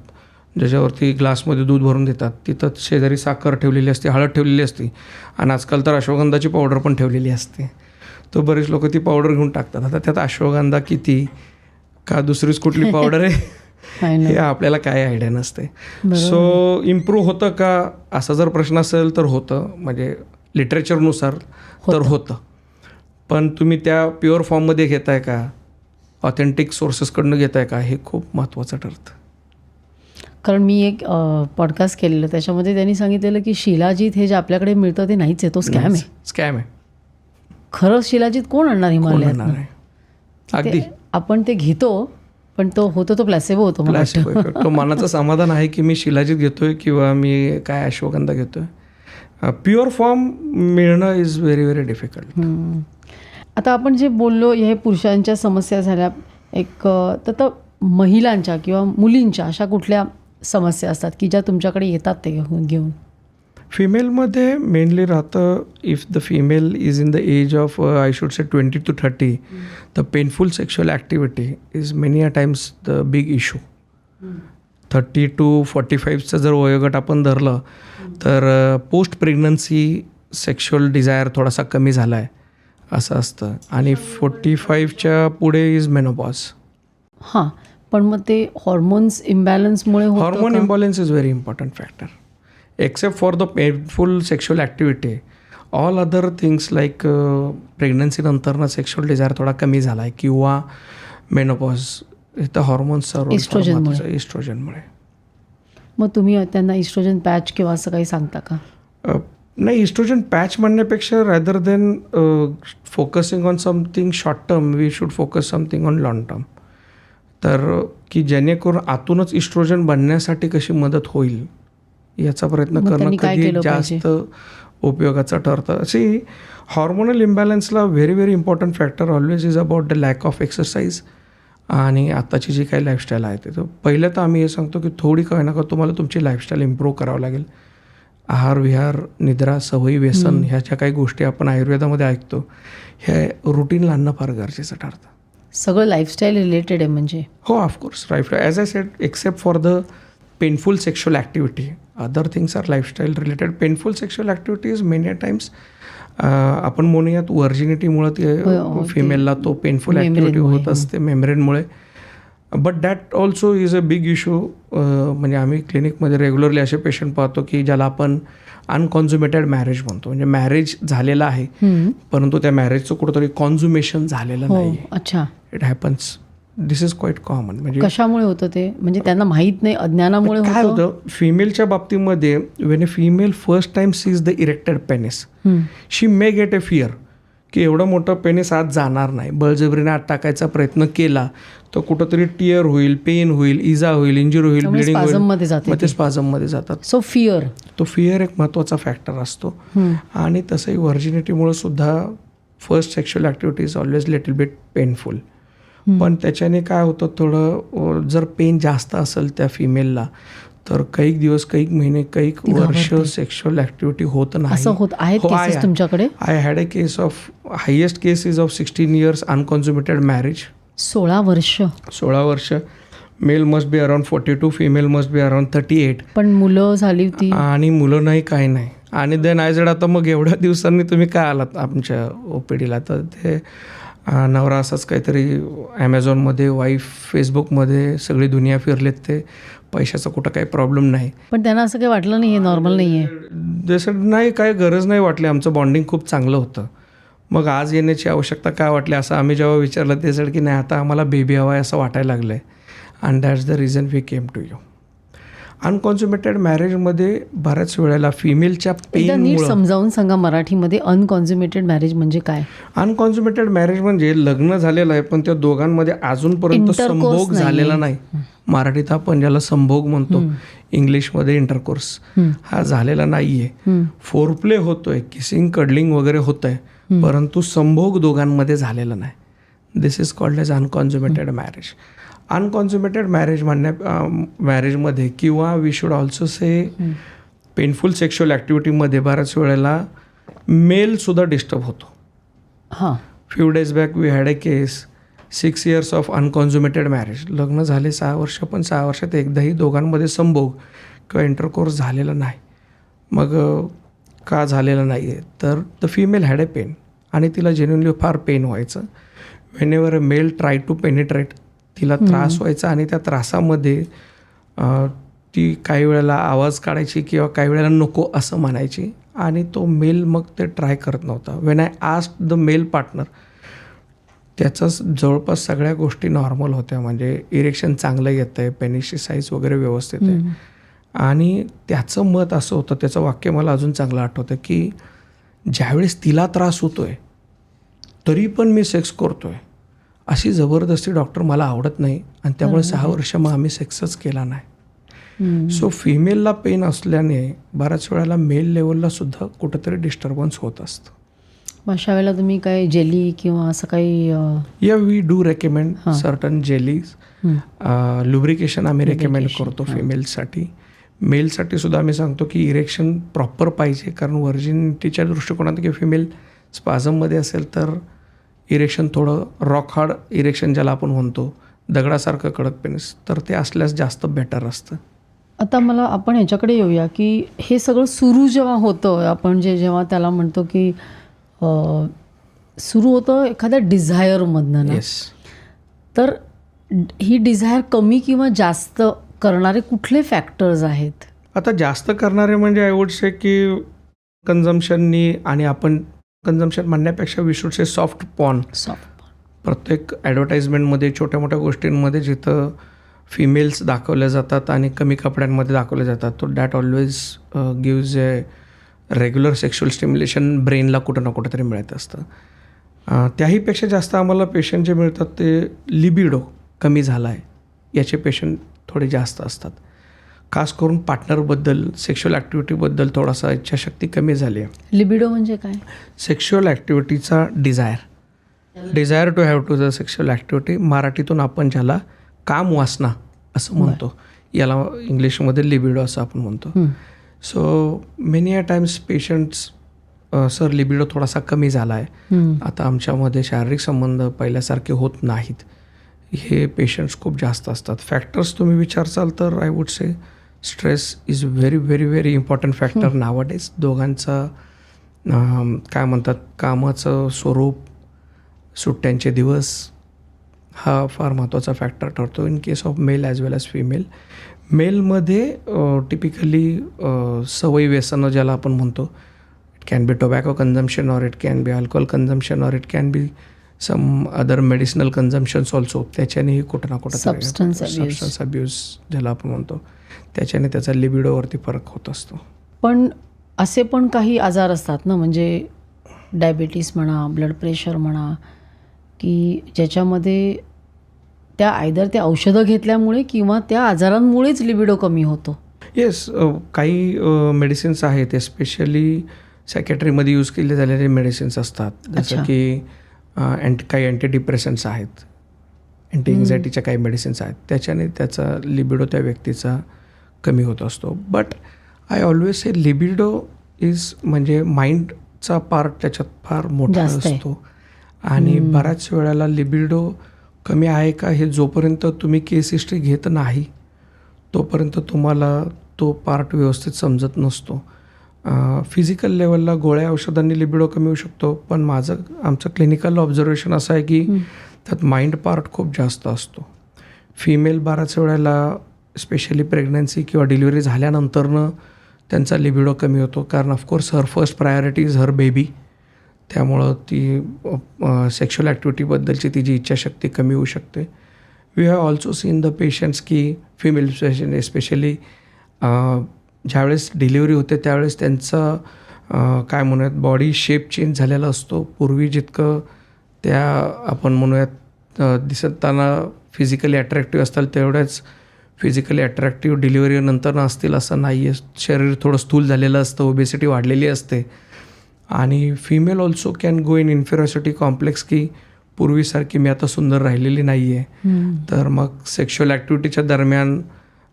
ज्याच्यावरती ग्लासमध्ये दूध भरून देतात, तिथं शेजारी साखर ठेवलेली असते, हळद ठेवलेली असते आणि आजकाल तर अश्वगंधाची पावडर पण ठेवलेली असते. तर बरेच लोक ती पावडर घेऊन टाकतात. आता त्यात अश्वगंधा किती का दुसरीच कुठली पावडर आहे
I know.
हे आपल्याला काय आयडिया नसते. सो इम्प्रूव्ह होतं का असा जर प्रश्न असेल तर होतं, म्हणजे लिटरेचरनुसार तर होतं. पण तुम्ही त्या प्युअर फॉर्ममध्ये घेताय का, ऑथेंटिक सोर्सेसकडनं घेताय का, हे खूप महत्त्वाचं ठरतं.
कारण मी एक पॉडकास्ट केलेलं, त्याच्यामध्ये त्यांनी सांगितलेलं की शिलाजीत हे जे आपल्याकडे मिळतं ते नाहीच आहे, तो स्कॅम आहे.
स्कॅम आहे.
खरं शिलाजीत कोण आणणार हिमालयात?
अगदी
आपण ते घेतो, पण तो होतो तो प्लॅसेबो होतो. मला वाटतं.
प्लास्टिक तो मनाचं समाधान आहे की मी शिलाजीत घेतोय किंवा मी काय अश्वगंधा घेतोय. प्युअर फॉर्म मिळणं इज व्हेरी व्हेरी डिफिकल्ट.
आता आपण जे बोललो हे पुरुषांच्या समस्या झाल्या, एक तर महिलांच्या किंवा मुलींच्या अशा कुठल्या समस्या असतात की ज्या तुमच्याकडे येतात ते घेऊन?
फिमेलमध्ये मेनली राहतं, if the female is in the age of I should say 20 to 30, the painful sexual activity is many a times the big issue. 30 to 45चं जर वयोगट आपण धरलं तर पोस्ट प्रेग्नन्सी सेक्शुअल डिझायर थोडासा कमी झाला आहे असं असतं. आणि 45च्या पुढे इज मेनोपॉज.
हां, पण मग ते हॉर्मोन्स इम्बॅलन्समुळे होतं?
Hormone imbalance is very important factor. Except for the painful sexual activity, all other things like प्रेग्नन्सीनंतरनं सेक्शुअल डिझायर थोडा कमी झाला आहे किंवा मेनोपॉज, इथं हॉर्मोन्सचा रोल इस्ट्रोजनमुळे.
मग तुम्ही त्यांना इस्ट्रोजन पॅच किंवा असं काही सांगता का?
नाही, इस्ट्रोजन पॅच म्हणण्यापेक्षा rather than focusing on something short term, we should focus something on long term. तर की जेणेकरून आतूनच इस्ट्रोजन बनण्यासाठी कशी मदत होईल याचा प्रयत्न करणं कधी जास्त उपयोगाचं ठरतं. अशी हॉर्मोनल इम्बॅलन्सला very very important factor always is about the lack of exercise. आणि आताची जी काही लाईफस्टाईल आहे ते पहिलं तर आम्ही हे सांगतो की थोडी काय ना का तुम्हाला तुमची लाईफस्टाईल इम्प्रूव्ह करावं लागेल. आहार विहार, निद्रा, सवयी, व्यसन ह्या ज्या काही गोष्टी आपण आयुर्वेदामध्ये ऐकतो, हे रुटीनला आणणं फार गरजेचं ठरतं.
सगळं लाईफस्टाईल रिलेटेड आहे म्हणजे? हो,
of course. As I said, except for the painful sexual activity, other things are lifestyle related. Painful sexual activities many times आपण म्हणूयात व्हर्जिनिटीमुळे ते फिमेलला तो पेनफुल ॲक्टिव्हिटी होत असते, मेम्ब्रेनमुळे. But that also is a big issue. म्हणजे आम्ही क्लिनिकमध्ये रेग्युलरली असे पेशंट पाहतो की ज्याला आपण अनकॉन्झुमेटेड मॅरेज म्हणतो, म्हणजे मॅरेज झालेलं आहे परंतु त्या मॅरेजचं कुठंतरी कॉन्झुमेशन झालेलं नाही.
अच्छा.
It happens. This is quite common. म्हणजे
कशामुळे होतं ते? म्हणजे त्यांना माहीत नाही, अज्ञानामुळे
काय होतं फिमेलच्या बाबतीमध्ये, when a female first time sees the erected penis, she may get a fear की एवढं मोठं पेनिस आत जाणार नाही. बळजबरीने आत टाकायचा प्रयत्न केला तर कुठंतरी टिअर होईल, पेन होईल, इजा होईल, इंजुरी होईल, ब्लिडिंग होईल, मग ते स्पाझममध्ये जातात.
सो फिअर,
तो फिअर एक महत्त्वाचा फॅक्टर असतो. आणि तसंही व्हर्जिनिटीमुळे सुद्धा first sexual activity is always little bit painful. पण त्याच्याने काय होतं, थोडं जर पेन जास्त असेल त्या फिमेलला तर काही दिवस, काही महिने, काही वर्ष सेक्शुअल ॲक्टिव्हिटी होत नाही.
असं होत आहे तुमच्याकडे?
I had a case of, highest case is of 16 years unconsummated marriage.
16 वर्ष.
Male must be around 42, female must be around 38.
पण मुलं झाली होती?
आणि मुलं नाही, काही नाही. आणि देन आय सेड, आता मग एवढ्या दिवसांनी तुम्ही काय आलात आमच्या ओपीडीला? तर ते नवरा असाच काहीतरी ॲमेझॉनमध्ये, वाईफ फेसबुकमध्ये, सगळी दुनिया फिरलेत, ते पैशाचा कुठं काही प्रॉब्लेम नाही.
पण त्यांना असं काही वाटलं नाही, हे नॉर्मल नाही आहे?
जसं नाही, काय गरज नाही वाटली, आमचं बॉन्डिंग खूप चांगलं होतं. मग आज येण्याची आवश्यकता काय वाटली असं आम्ही जेव्हा विचारलं ते सड की नाही, आता आम्हाला बेबी हवा आहे असं वाटायला लागलं आहे. And that's the reason we came to you. Unconsummated मॅरेजमध्ये बऱ्याच वेळेला फिमेलच्या पेनमुळे,
समजावून सांगा मराठीमध्ये, अनकॉन्झुमेटेड मॅरेज म्हणजे काय?
अनकॉन्झुमेटेड मॅरेज म्हणजे लग्न झालेलं आहे पण त्या दोघांमध्ये अजूनपर्यंत संभोग झालेला नाही. मराठीत आपण ज्याला संभोग म्हणतो, इंग्लिशमध्ये इंटरकोर्स, हा झालेला नाही आहे. फोरप्ले होतोय, किसिंग, कडलिंग वगैरे होत आहे, परंतु संभोग दोघांमध्ये झालेला नाही. This is called as unconsummated marriage. Unconsummated मॅरेजमध्ये किंवा we should also say painful sexual ॲक्टिव्हिटीमध्ये बऱ्याच वेळेला मेलसुद्धा डिस्टर्ब होतो.
हां,
few days back we had a case, 6 years of unconsummated marriage. लग्न झाले 6 वर्ष, पण 6 वर्षात एकदाही दोघांमध्ये संभोग किंवा इंटरकोर्स झालेला नाही. मग का झालेलं नाही आहे तर the female had a pain आणि तिला जेन्युनली फार पेन व्हायचं. Whenever a male try to penetrate तिला त्रास व्हायचा आणि त्या त्रासामध्ये ती काही वेळेला आवाज काढायची किंवा काही वेळेला नको असं म्हणायची आणि तो मेल मग ते ट्राय करत नव्हता. When I asked the male partner, त्याचं जवळपास सगळ्या गोष्टी नॉर्मल होत्या, म्हणजे इरेक्शन चांगलं येतं आहे, पेनिसची साईज वगैरे व्यवस्थित आहे. आणि त्याचं मत असं होतं, त्याचं वाक्य मला अजून चांगलं आठवतं की ज्यावेळेस तिला त्रास होतो आहे तरी पण मी सेक्स करतो आहे, अशी जबरदस्ती डॉक्टर मला आवडत नाही आणि त्यामुळे 6 वर्ष मग आम्ही सेक्सच केला नाही. सो फिमेलला पेन असल्याने बऱ्याच वेळेला मेल लेवलला सुद्धा कुठंतरी डिस्टर्बन्स होत असतं.
मग अशा वेळेला तुम्ही काही जेली किंवा असं काही
या we do recommend certain jellies, lubrication आम्ही रेकमेंड करतो फिमेलसाठी. मेलसाठी सुद्धा आम्ही सांगतो की इरेक्शन प्रॉपर पाहिजे, कारण व्हर्जिनिटीच्या दृष्टिकोनात की फिमेल स्पाझममध्ये असेल तर इरेक्शन थोडं रॉक हार्ड इरेक्शन ज्याला आपण म्हणतो, दगडासारखं कडक पेनिस, तर ते असल्यास जास्त बेटर असतं.
आता मला आपण ह्याच्याकडे येऊया की हे सगळं सुरू जेव्हा होतं, आपण जेव्हा त्याला म्हणतो की सुरू होतं एखाद्या डिझायरमधनं ना, तर ही डिझायर कमी किंवा जास्त करणारे कुठले फॅक्टर्स आहेत?
आता जास्त करणारे म्हणजे आय वुड से की कन्झम्पशननी, आणि आपण कन्झम्पशन म्हणण्यापेक्षा we should say soft porn. प्रत्येक ॲडव्हर्टाईजमेंटमध्ये छोट्या मोठ्या गोष्टींमध्ये जिथं फिमेल्स दाखवल्या जातात आणि कमी कपड्यांमध्ये दाखवल्या जातात, तो that always gives a regular sexual stimulation ब्रेनला कुठं ना कुठं तरी मिळत असतं. त्याहीपेक्षा जास्त आम्हाला पेशंट जे मिळतात ते लिबिडो कमी झाला आहे याचे पेशंट थोडे जास्त असतात. खास करून पार्टनरबद्दल, सेक्शुअल ॲक्टिव्हिटीबद्दल थोडासा इच्छाशक्ती कमी झाली आहे.
लिबिडो म्हणजे काय?
सेक्शुअल ॲक्टिव्हिटीचा desire to have to the sexual activity, मराठीतून आपण ज्याला काम वासना असं म्हणतो, याला इंग्लिशमध्ये लिबिडो असं आपण म्हणतो. So many a times patients sir libido थोडासा कमी झाला आहे, आता आमच्यामध्ये शारीरिक संबंध पहिल्यासारखे होत नाहीत, हे पेशंट्स खूप जास्त असतात. फॅक्टर्स तुम्ही विचारसाल तर I would say stress is very very very important factor nowadays. दोघांचा काय म्हणतात, कामाचं स्वरूप, सुट्ट्यांचे दिवस हा फार महत्त्वाचा फॅक्टर ठरतो in case of male as well as female. मेलमध्ये टिपिकली सवयी व्यसनं ज्याला आपण म्हणतो, it can be tobacco consumption or it can be alcohol consumption or it can be some other medicinal consumptions also. त्याच्यानेही कुठं ना कुठं सबस्टन्स अब्यूज ज्याला आपण म्हणतो, त्याच्याने त्याचा लिबिडोवरती फरक होत असतो.
पण असे पण काही आजार असतात ना, म्हणजे डायबिटीस म्हणा, ब्लड प्रेशर म्हणा, की ज्याच्यामध्ये त्या औषधं घेतल्यामुळे किंवा त्या आजारांमुळेच लिबिडो कमी होतो.
येस, काही मेडिसिन्स आहेत, एस्पेशली सायकॅट्रीमध्ये यूज केले झालेले मेडिसिन्स असतात, जसं की काही अँटी डिप्रेशन्स आहेत, अँटी एन्झायटीच्या काही मेडिसिन्स आहेत, त्याच्याने त्याचा लिबिडो त्या व्यक्तीचा कमी होत असतो. But I always say libido is म्हणजे माइंडचा पार्ट त्याच्यात फार मोठा असतो आणि बऱ्याच वेळेला लिबिडो कमी आहे का हे जोपर्यंत तुम्ही केस हिस्ट्री घेत नाही तोपर्यंत तुम्हाला तो पार्ट व्यवस्थित समजत नसतो. फिजिकल लेवलला गोळ्या औषधांनी लिबिडो कमी होऊ शकतो, पण आमचं क्लिनिकल ऑब्झर्वेशन असं आहे की त्यात माइंड पार्ट खूप जास्त असतो. फिमेल बऱ्याच वेळेला स्पेशली प्रेग्नन्सी किंवा डिलिव्हरी झाल्यानंतरनं त्यांचा लिबिडो कमी होतो, कारण of course her first priority is her baby. त्यामुळं ती सेक्शुअल ॲक्टिव्हिटीबद्दलची तिची इच्छाशक्ती कमी होऊ शकते. We have also seen the patients की फिमेल पेशंट एस्पेशली ज्यावेळेस डिलिव्हरी होते त्यावेळेस त्यांचा काय म्हणूयात बॉडी शेप चेंज झालेला असतो. पूर्वी जितकं त्या आपण म्हणूयात दिसताना फिजिकली अट्रॅक्टिव्ह असतात तेवढ्याच फिजिकली अट्रॅक्टिव्ह डिलिव्हरीनंतर असतील असं नाही आहे. शरीर थोडं स्थूल झालेलं असतं, ओबेसिटी वाढलेली असते आणि female also can go in inferiority complex की पूर्वीसारखी मी आता सुंदर राहिलेली नाही आहे. तर मग सेक्शुअल ॲक्टिव्हिटीच्या दरम्यान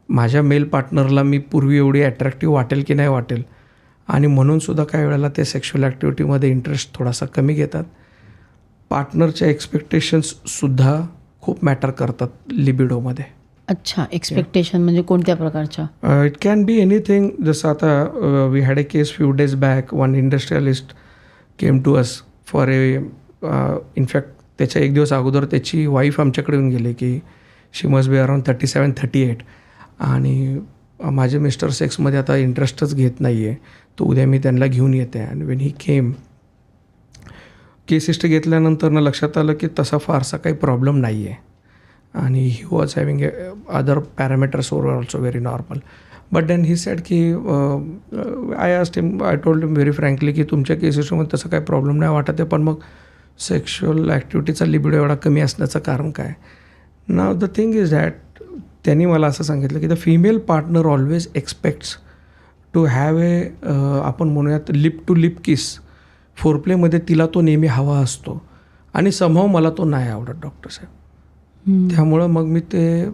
माझ्या मेल पार्टनरला मी पूर्वी एवढी अट्रॅक्टिव्ह वाटेल की नाही वाटेल, आणि म्हणूनसुद्धा काही वेळेला ते सेक्शुअल ॲक्टिव्हिटीमध्ये इंटरेस्ट थोडासा कमी घेतात. पार्टनरच्या एक्सपेक्टेशन्ससुद्धा खूप मॅटर करतात लिबिडोमध्ये.
अच्छा, एक्सपेक्टेशन म्हणजे कोणत्या प्रकारच्या?
It can be anything. जसं आता we had a case few days back, one industrialist came to us for a in fact त्याच्या एक दिवस अगोदर त्याची वाईफ आमच्याकडे येऊन गेली की शी मस्ट बी अराउंड 37-38 आणि माझे मिस्टर सेक्समध्ये आता इंटरेस्टच घेत नाही आहे. तर उद्या मी त्यांना घेऊन येते. And when he came case history घेतल्यानंतर लक्षात आलं की तसा फारसा काही प्रॉब्लेम नाही आहे आणि he was having other parameters वर also very normal. But then he said की I told him very frankly की तुमच्या केस हिस्ट्रीमध्ये तसं काही प्रॉब्लेम नाही वाटत आहे, पण मग सेक्शुअल ॲक्टिव्हिटीचा लिबिडो एवढा कमी असण्याचं कारण काय. Now the thing is that त्यांनी मला असं सांगितलं की the female partner always expects to have आपण म्हणूयात लिप टू लिप किस. फोरप्लेमध्ये तिला तो नेहमी हवा असतो आणि समहाव मला तो नाही आवडत डॉक्टर साहेब. त्यामुळं मग मी ते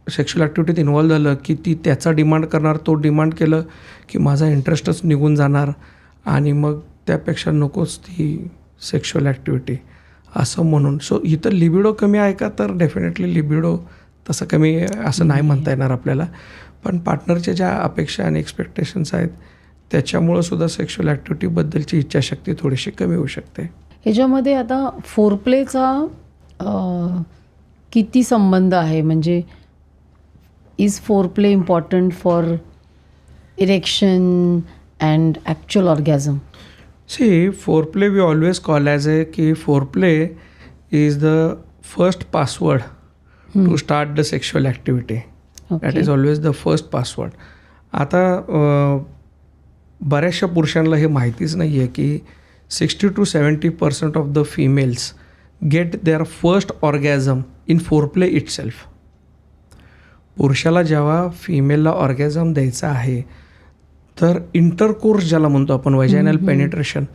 सेक्शुअल ॲक्टिव्हिटीत इन्व्हॉल्व झालं की ती त्याचा डिमांड करणार, तो डिमांड केलं की माझा इंटरेस्टच निघून जाणार आणि मग त्यापेक्षा नकोच ती सेक्शुअल ॲक्टिव्हिटी असं म्हणून. सो इथं लिबिडो कमी आहे का, तर डेफिनेटली लिबिडो तसं कमी असं नाही म्हणता येणार आपल्याला, पण पार्टनरच्या ज्या अपेक्षा आणि एक्सपेक्टेशन्स आहेत त्याच्यामुळं सुद्धा सेक्शुअल ॲक्टिव्हिटीबद्दलची इच्छाशक्ती थोडीशी कमी होऊ शकते.
ह्याच्यामध्ये आता फोरप्लेचा किती संबंध आहे, म्हणजे is foreplay important for erection and actual orgasm?
See, foreplay we always call as कि foreplay is the first password to start the sexual activity. That is always the first password. आता बऱ्याचशा पुरुषांना हे माहितीच नाही आहे की 60 to 70% of the females get their first orgasm in foreplay itself. पुरुषाला जेव्हा फिमेलला ऑर्गॅझम द्यायचा आहे तर इंटरकोर्स ज्याला म्हणतो आपण, वजायनल पेनिट्रेशन,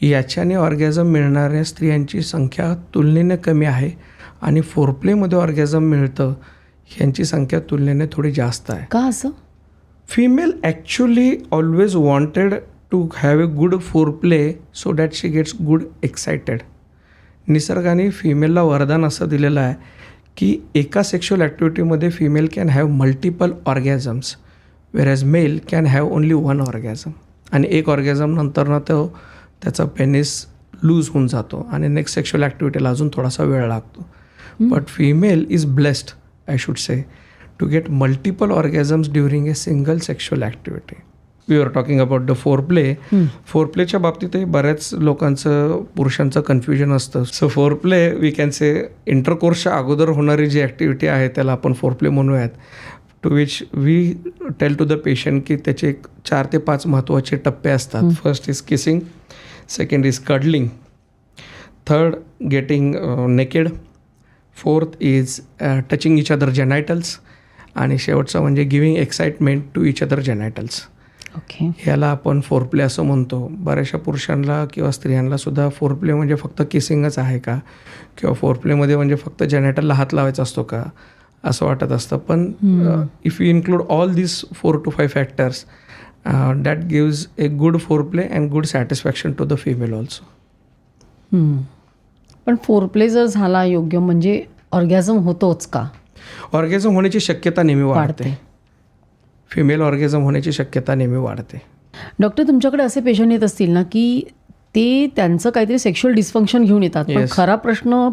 याच्याने ऑर्गॅझम मिळणाऱ्या स्त्रियांची संख्या तुलनेने कमी आहे आणि फोरप्लेमध्ये ऑर्गॅझम मिळतं ह्यांची संख्या तुलनेने थोडी जास्त आहे.
का असं?
Female actually always wanted to have a good foreplay so that she gets good excited. निसर्गाने फिमेलला वरदान असं दिलेलं आहे की एका सेक्शुअल ॲक्टिव्हिटीमध्ये female can have multiple orgasms whereas male can have only one orgasm. आणि एक ऑर्गॅझम नंतरनं तो त्याचा पेनिस लूज होऊन जातो आणि नेक्स्ट सेक्शुअल ॲक्टिव्हिटीला अजून थोडासा वेळ लागतो. But female is blessed, I should say, to get multiple orgasms during a single sexual activity. We are talking about the foreplay. फोरप्लेच्या बाबतीतही बऱ्याच लोकांचं, पुरुषांचं कन्फ्युजन असतं. So foreplay we can say इंटरकोर्सच्या अगोदर होणारी जी ॲक्टिव्हिटी आहे त्याला आपण फोरप्ले म्हणूयात. To which we tell to the patient की त्याचे 4 ते 5 महत्त्वाचे टप्पे असतात. First is kissing, second is cuddling, third getting naked, fourth is touching each other genitals आणि शेवटचं म्हणजे giving excitement to each other genitals.
Okay,
ह्याला आपण फोरप्ले असं म्हणतो. बऱ्याचशा पुरुषांना किंवा स्त्रियांना सुद्धा फोरप्ले म्हणजे फक्त किसिंगच आहे का, किंवा फोरप्लेमध्ये म्हणजे फक्त जेनायटलला हात लावायचा असतो का असं वाटत असतं. पण if you include all this 4 to 5 factors that gives a good foreplay and good satisfaction to the female also.
पण फोरप्ले जर झाला योग्य म्हणजे ऑर्गॅझम होतोच का?
ऑर्गॅझम होण्याची शक्यता नेहमी वाढते. फिमेल ऑर्गॅझम होण्याची शक्यता नेहमी वाढते.
डॉक्टर, तुमच्याकडे असे पेशंट येत असतील ना की ते त्यांचं काहीतरी सेक्शुअल डिस्फंक्शन घेऊन येतात, पण खरा प्रश्न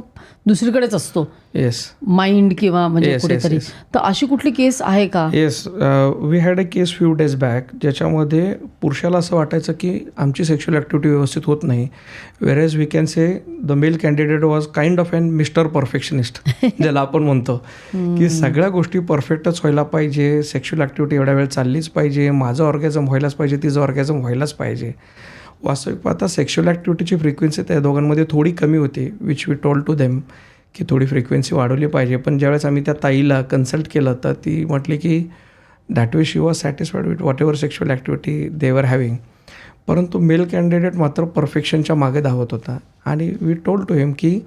दुसरीकडेच असतो.
येस,
माइंड किंवा म्हणजे कुठेतरी. तर अशी कुठली केस आहे का?
Yes, we had a case few days back ज्याच्यामध्ये पुरुषाला असं वाटायचं की आमची सेक्शुअल ॲक्टिव्हिटी व्यवस्थित होत नाही, whereas we can say the male candidate was kind of an mister perfectionist ज्याला आपण म्हणतो की सगळ्या गोष्टी परफेक्टच व्हायला पाहिजे, सेक्शुअल ॲक्टिव्हिटी एवढ्या वेळ चाललीच पाहिजे, माझं ऑर्गॅझम व्हायलाच पाहिजे, तिचं ऑर्गॅझम व्हायलाच पाहिजे. वास्तविक पाहता सेक्शुअल ॲक्टिव्हिटीची फ्रिक्वेन्सी त्या दोघांमध्ये थोडी कमी होती, which we told to them की थोडी फ्रिक्वेन्सी वाढवली पाहिजे. पण ज्यावेळेस आम्ही त्या ताईला कन्सल्ट केलं तर ती म्हटली की that way she was satisfied with whatever sexual activity they were having. परंतु मेल कॅन्डिडेट मात्र परफेक्शनच्या मागे धावत होता. आणि वी टोल्ड टू हिम की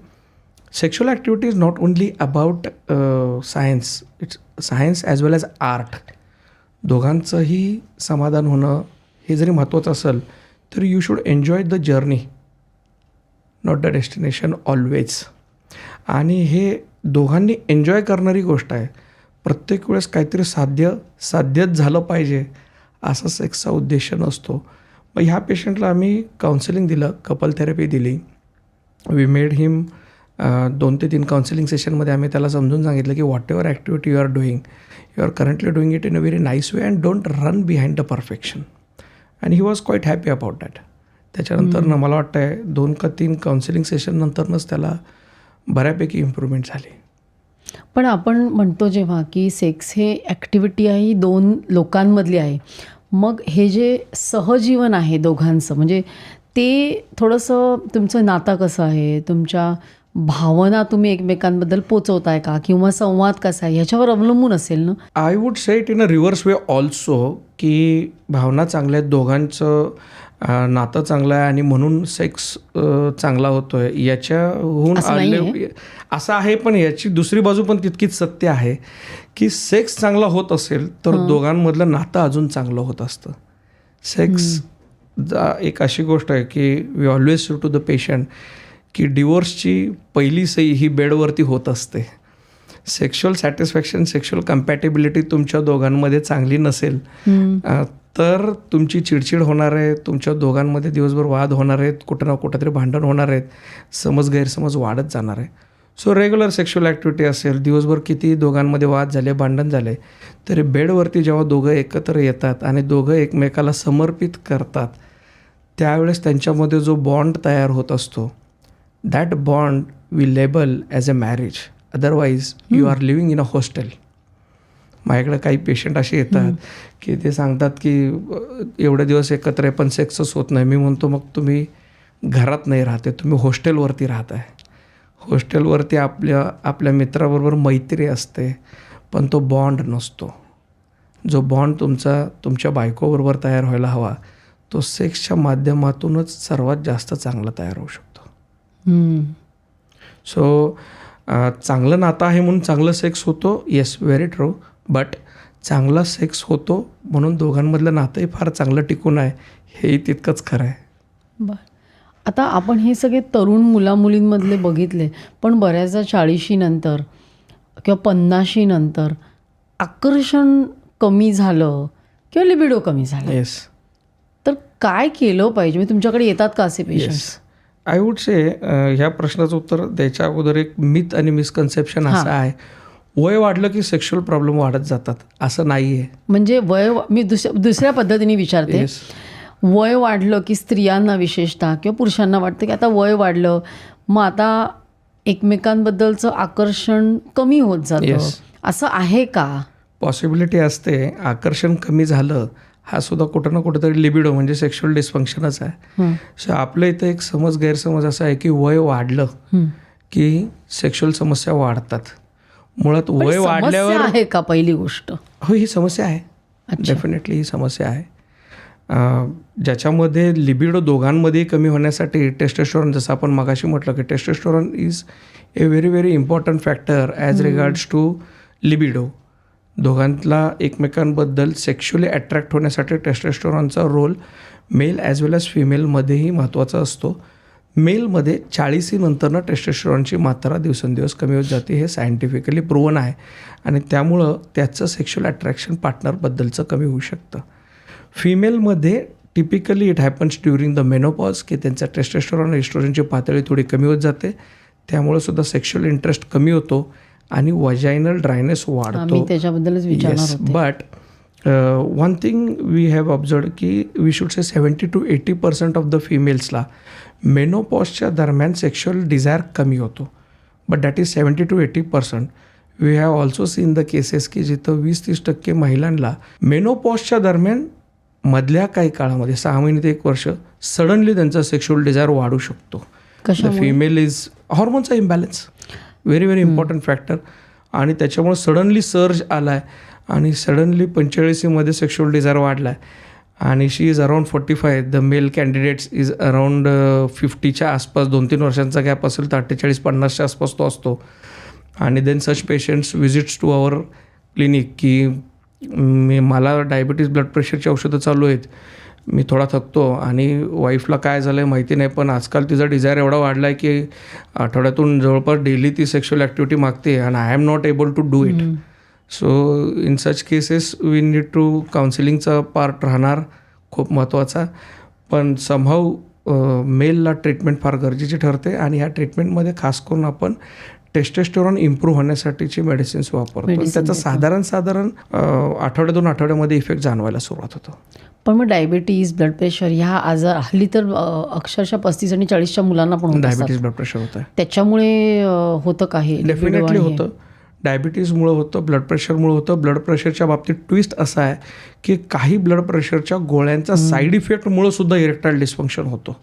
sexual activity is not only about science, it's science as well as art. दोघांचंही समाधान होणं हे जरी महत्त्वाचं असेल तर you should enjoy the journey, not the destination always. आणि हे दोघांनी एन्जॉय करणारी गोष्ट आहे. प्रत्येक वेळेस काहीतरी साध्यच झालं पाहिजे असा सेक्सचा उद्देश नसतो. मग ह्या पेशंटला आम्ही काउन्सिलिंग दिलं, कपल थेरपी दिली. वी मेड हिम 2 ते 3 काउन्सिलिंग सेशनमध्ये आम्ही त्याला समजून सांगितलं की whatever activity you are doing, you are currently doing it in a very nice way and don't run behind the perfection. And he was quite happy about that. त्याच्यानंतर मला वाटतं आहे 2 का 3 काउन्सिलिंग सेशननंतरच त्याला बऱ्यापैकी इम्प्रूव्हमेंट झाली.
पण आपण म्हणतो जेव्हा की सेक्स हे ॲक्टिव्हिटी आहे, ही 2 लोकांमधली आहे, मग हे जे सहजीवन आहे दोघांचं, म्हणजे ते थोडंसं तुमचं नातं कसं आहे, तुमच्या भावना तुम्ही एकमेकांबद्दल पोचवताय का, किंवा संवाद कसा आहे, ह्याच्यावर अवलंबून असेल ना.
I would say it in a reverse way also, की भावना चांगल्या आहेत, दोघांचं नातं चांगलं आहे आणि म्हणून सेक्स चांगला होतो आहे याच्याहून असं आहे. पण याची दुसरी बाजू पण तितकीच सत्य आहे की सेक्स चांगला होत असेल तर दोघांमधलं नातं अजून चांगलं होत असतं. सेक्स एक अशी गोष्ट आहे की वी ऑलवेज सू टू द पेशंट की डिवोर्सची पहिली सही ही बेडवरती होत असते. सेक्शुअल सॅटिस्फॅक्शन, सेक्शुअल कम्पॅटेबिलिटी तुमच्या दोघांमध्ये चांगली नसेल तर तुमची चिडचिड होणार आहे, तुमच्या दोघांमध्ये दिवसभर वाद होणार आहेत, कुठं ना कुठं तरी भांडण होणार आहेत, समज गैरसमज वाढत जाणार आहे. सो रेग्युलर सेक्शुअल ॲक्टिव्हिटी असेल, दिवसभर किती दोघांमध्ये वाद झाले, भांडण झाले, तरी बेडवरती जेव्हा दोघं एकत्र येतात आणि दोघं एकमेकाला समर्पित करतात त्यावेळेस त्यांच्यामध्ये जो बॉन्ड तयार होत असतो, that bond we label as a marriage. Otherwise you are living in a hostel. माझ्याकडे काही पेशंट असे येतात की ते सांगतात की एवढे दिवस एकत्र आहे पण सेक्सच होत नाही. मी म्हणतो मग तुम्ही घरात नाही राहते, तुम्ही हॉस्टेलवरती राहत आहे. हॉस्टेलवरती आपल्या मित्राबरोबर मैत्री असते पण तो बॉन्ड नसतो. जो बॉन्ड तुमच्या बायकोबरोबर तयार व्हायला हवा तो सेक्सच्या माध्यमातूनच सर्वात जास्त चांगला तयार होऊ शकतो. सो चांगलं नातं आहे म्हणून चांगलं सेक्स होतो, येस, व्हेरी ट्रू. बट चांगला सेक्स होतो म्हणून दोघांमधलं नातंही फार चांगलं टिकून आहे हेही तितकंच खरं आहे.
बरं, आता आपण हे सगळे तरुण मुलामुलींमधले बघितले, पण बऱ्याचदा 40शी नंतर किंवा 50शी नंतर आकर्षण कमी झालं किंवा लिबिडो कमी झाला.
येस.
तर काय केलं पाहिजे? म्हणजे तुमच्याकडे येतात का असे पेशंट्स?
आय वूड से ह्या प्रश्नाचं उत्तर द्यायच्या अगोदर एक मिथ आणि मिसकन्सेप्शन असं आहे, वय वाढलं की सेक्शुअल प्रॉब्लेम वाढत जातात. असं नाही आहे.
म्हणजे मी दुसऱ्या पद्धतीने विचारते. वय वाढलं की स्त्रियांना विशेषतः किंवा पुरुषांना वाटतं की आता वय वाढलं मग आता एकमेकांबद्दलचं आकर्षण कमी होत जातं, असं आहे का?
पॉसिबिलिटी असते. आकर्षण कमी झालं हा सुद्धा कुठं ना कुठंतरी लिबिडो म्हणजे सेक्शुअल डिस्फंक्शनच आहे. सो आपल्या इथं एक गैरसमज असा आहे की वय वाढलं की सेक्शुअल समस्या वाढतात. मुळात वय वाढल्यावर
आहे का पहिली गोष्ट?
हो, ही समस्या आहे. डेफिनेटली ही समस्या आहे. ज्याच्यामध्ये लिबिडो दोघांमध्ये कमी होण्यासाठी टेस्टोस्टेरोन, जसं आपण मगाशी म्हटलं की testosterone is a very very important factor as regards to libido. दोघांतला एकमेकांबद्दल सेक्शुअली अट्रॅक्ट होण्यासाठी टेस्टोस्टेरोनचा role male as well as फिमेलमध्येही महत्त्वाचा असतो. मेलमध्ये 40शी नंतरनं टेस्टोस्टेरोनची मात्रा दिवसेंदिवस कमी होत जाते, हे सायंटिफिकली प्रूव्हन आहे आणि त्यामुळं त्याचं सेक्शुअल अट्रॅक्शन पार्टनरबद्दलचं कमी होऊ शकतं. फिमेलमध्ये typically it happens during the menopause की त्यांचा टेस्टोस्टेरोन एस्ट्रोजनची पातळी थोडी कमी होत जाते, त्यामुळे सुद्धा सेक्शुअल इंटरेस्ट कमी होतो आणि वजायनल ड्रायनेस वाढतो.
त्याच्याबद्दलच विचारणार होते.
But one thing we have observed की we should say 70 to 80% of the फिमेल्सला मेनोपॉजच्या दरम्यान सेक्शुअल डिझायर कमी होतो. But that is 70 to 80%. We have also seen the cases की जिथं 20-30% महिलांना मेनोपॉजच्या दरम्यान मधल्या काही काळामध्ये 6 महिने ते 1 वर्ष सडनली त्यांचा सेक्शुअल डिझायर वाढू शकतो. द फिमेल इज हॉर्मोनचा imbalance, very very important factor. आणि त्याच्यामुळे सडनली सर्ज आला आहे आणि सडनली 45मध्ये सेक्शुअल डिझायर वाढला आहे आणि she is around 45. The male candidates is around 50च्या आसपास. 2-3 वर्षांचा गॅप असेल तर 48-50च्या आसपास तो असतो. आणि then such patients visits to our clinic की मला डायबिटीज ब्लड प्रेशरची औषधं चालू आहेत, मी थोडा थकतो आणि वाईफला काय झालं आहे माहिती नाही, पण आजकाल तिचा डिझायर एवढा वाढला आहे की आठवड्यातून जवळपास डेली ती सेक्शुअल ॲक्टिव्हिटी मागते आणि I am not able to do it. So in such cases we need to काउन्सिलिंगचा पार्ट राहणार खूप महत्त्वाचा. पण समहाऊ मेलला ट्रीटमेंट फार गरजेची ठरते आणि ह्या ट्रीटमेंटमध्ये खास करून आपण टेस्टोस्टेरॉन इम्प्रूव्ह होण्यासाठीची मेडिसिन्स वापरतो. त्याचा साधारण आठवड्या 2 आठवड्यामध्ये इफेक्ट जाणवायला सुरुवात होतो.
पण मग डायबिटीज, ब्लड प्रेशर ह्या आजार हल्ली तर अक्षरशः 35 आणि 40च्या मुलांना पण होत
डायबिटीज,
असतात.
ब्लड प्रेशर होतं.
त्याच्यामुळे होतं का हे?
डेफिनेटली होतं. डायबिटीजमुळं होतं, ब्लड प्रेशरमुळं होतं. ब्लड प्रेशरच्या बाबतीत ट्विस्ट असा आहे की काही ब्लड प्रेशरच्या गोळ्यांचा साईड इफेक्टमुळं सुद्धा इरेक्टाईल डिस्फंक्शन होतो.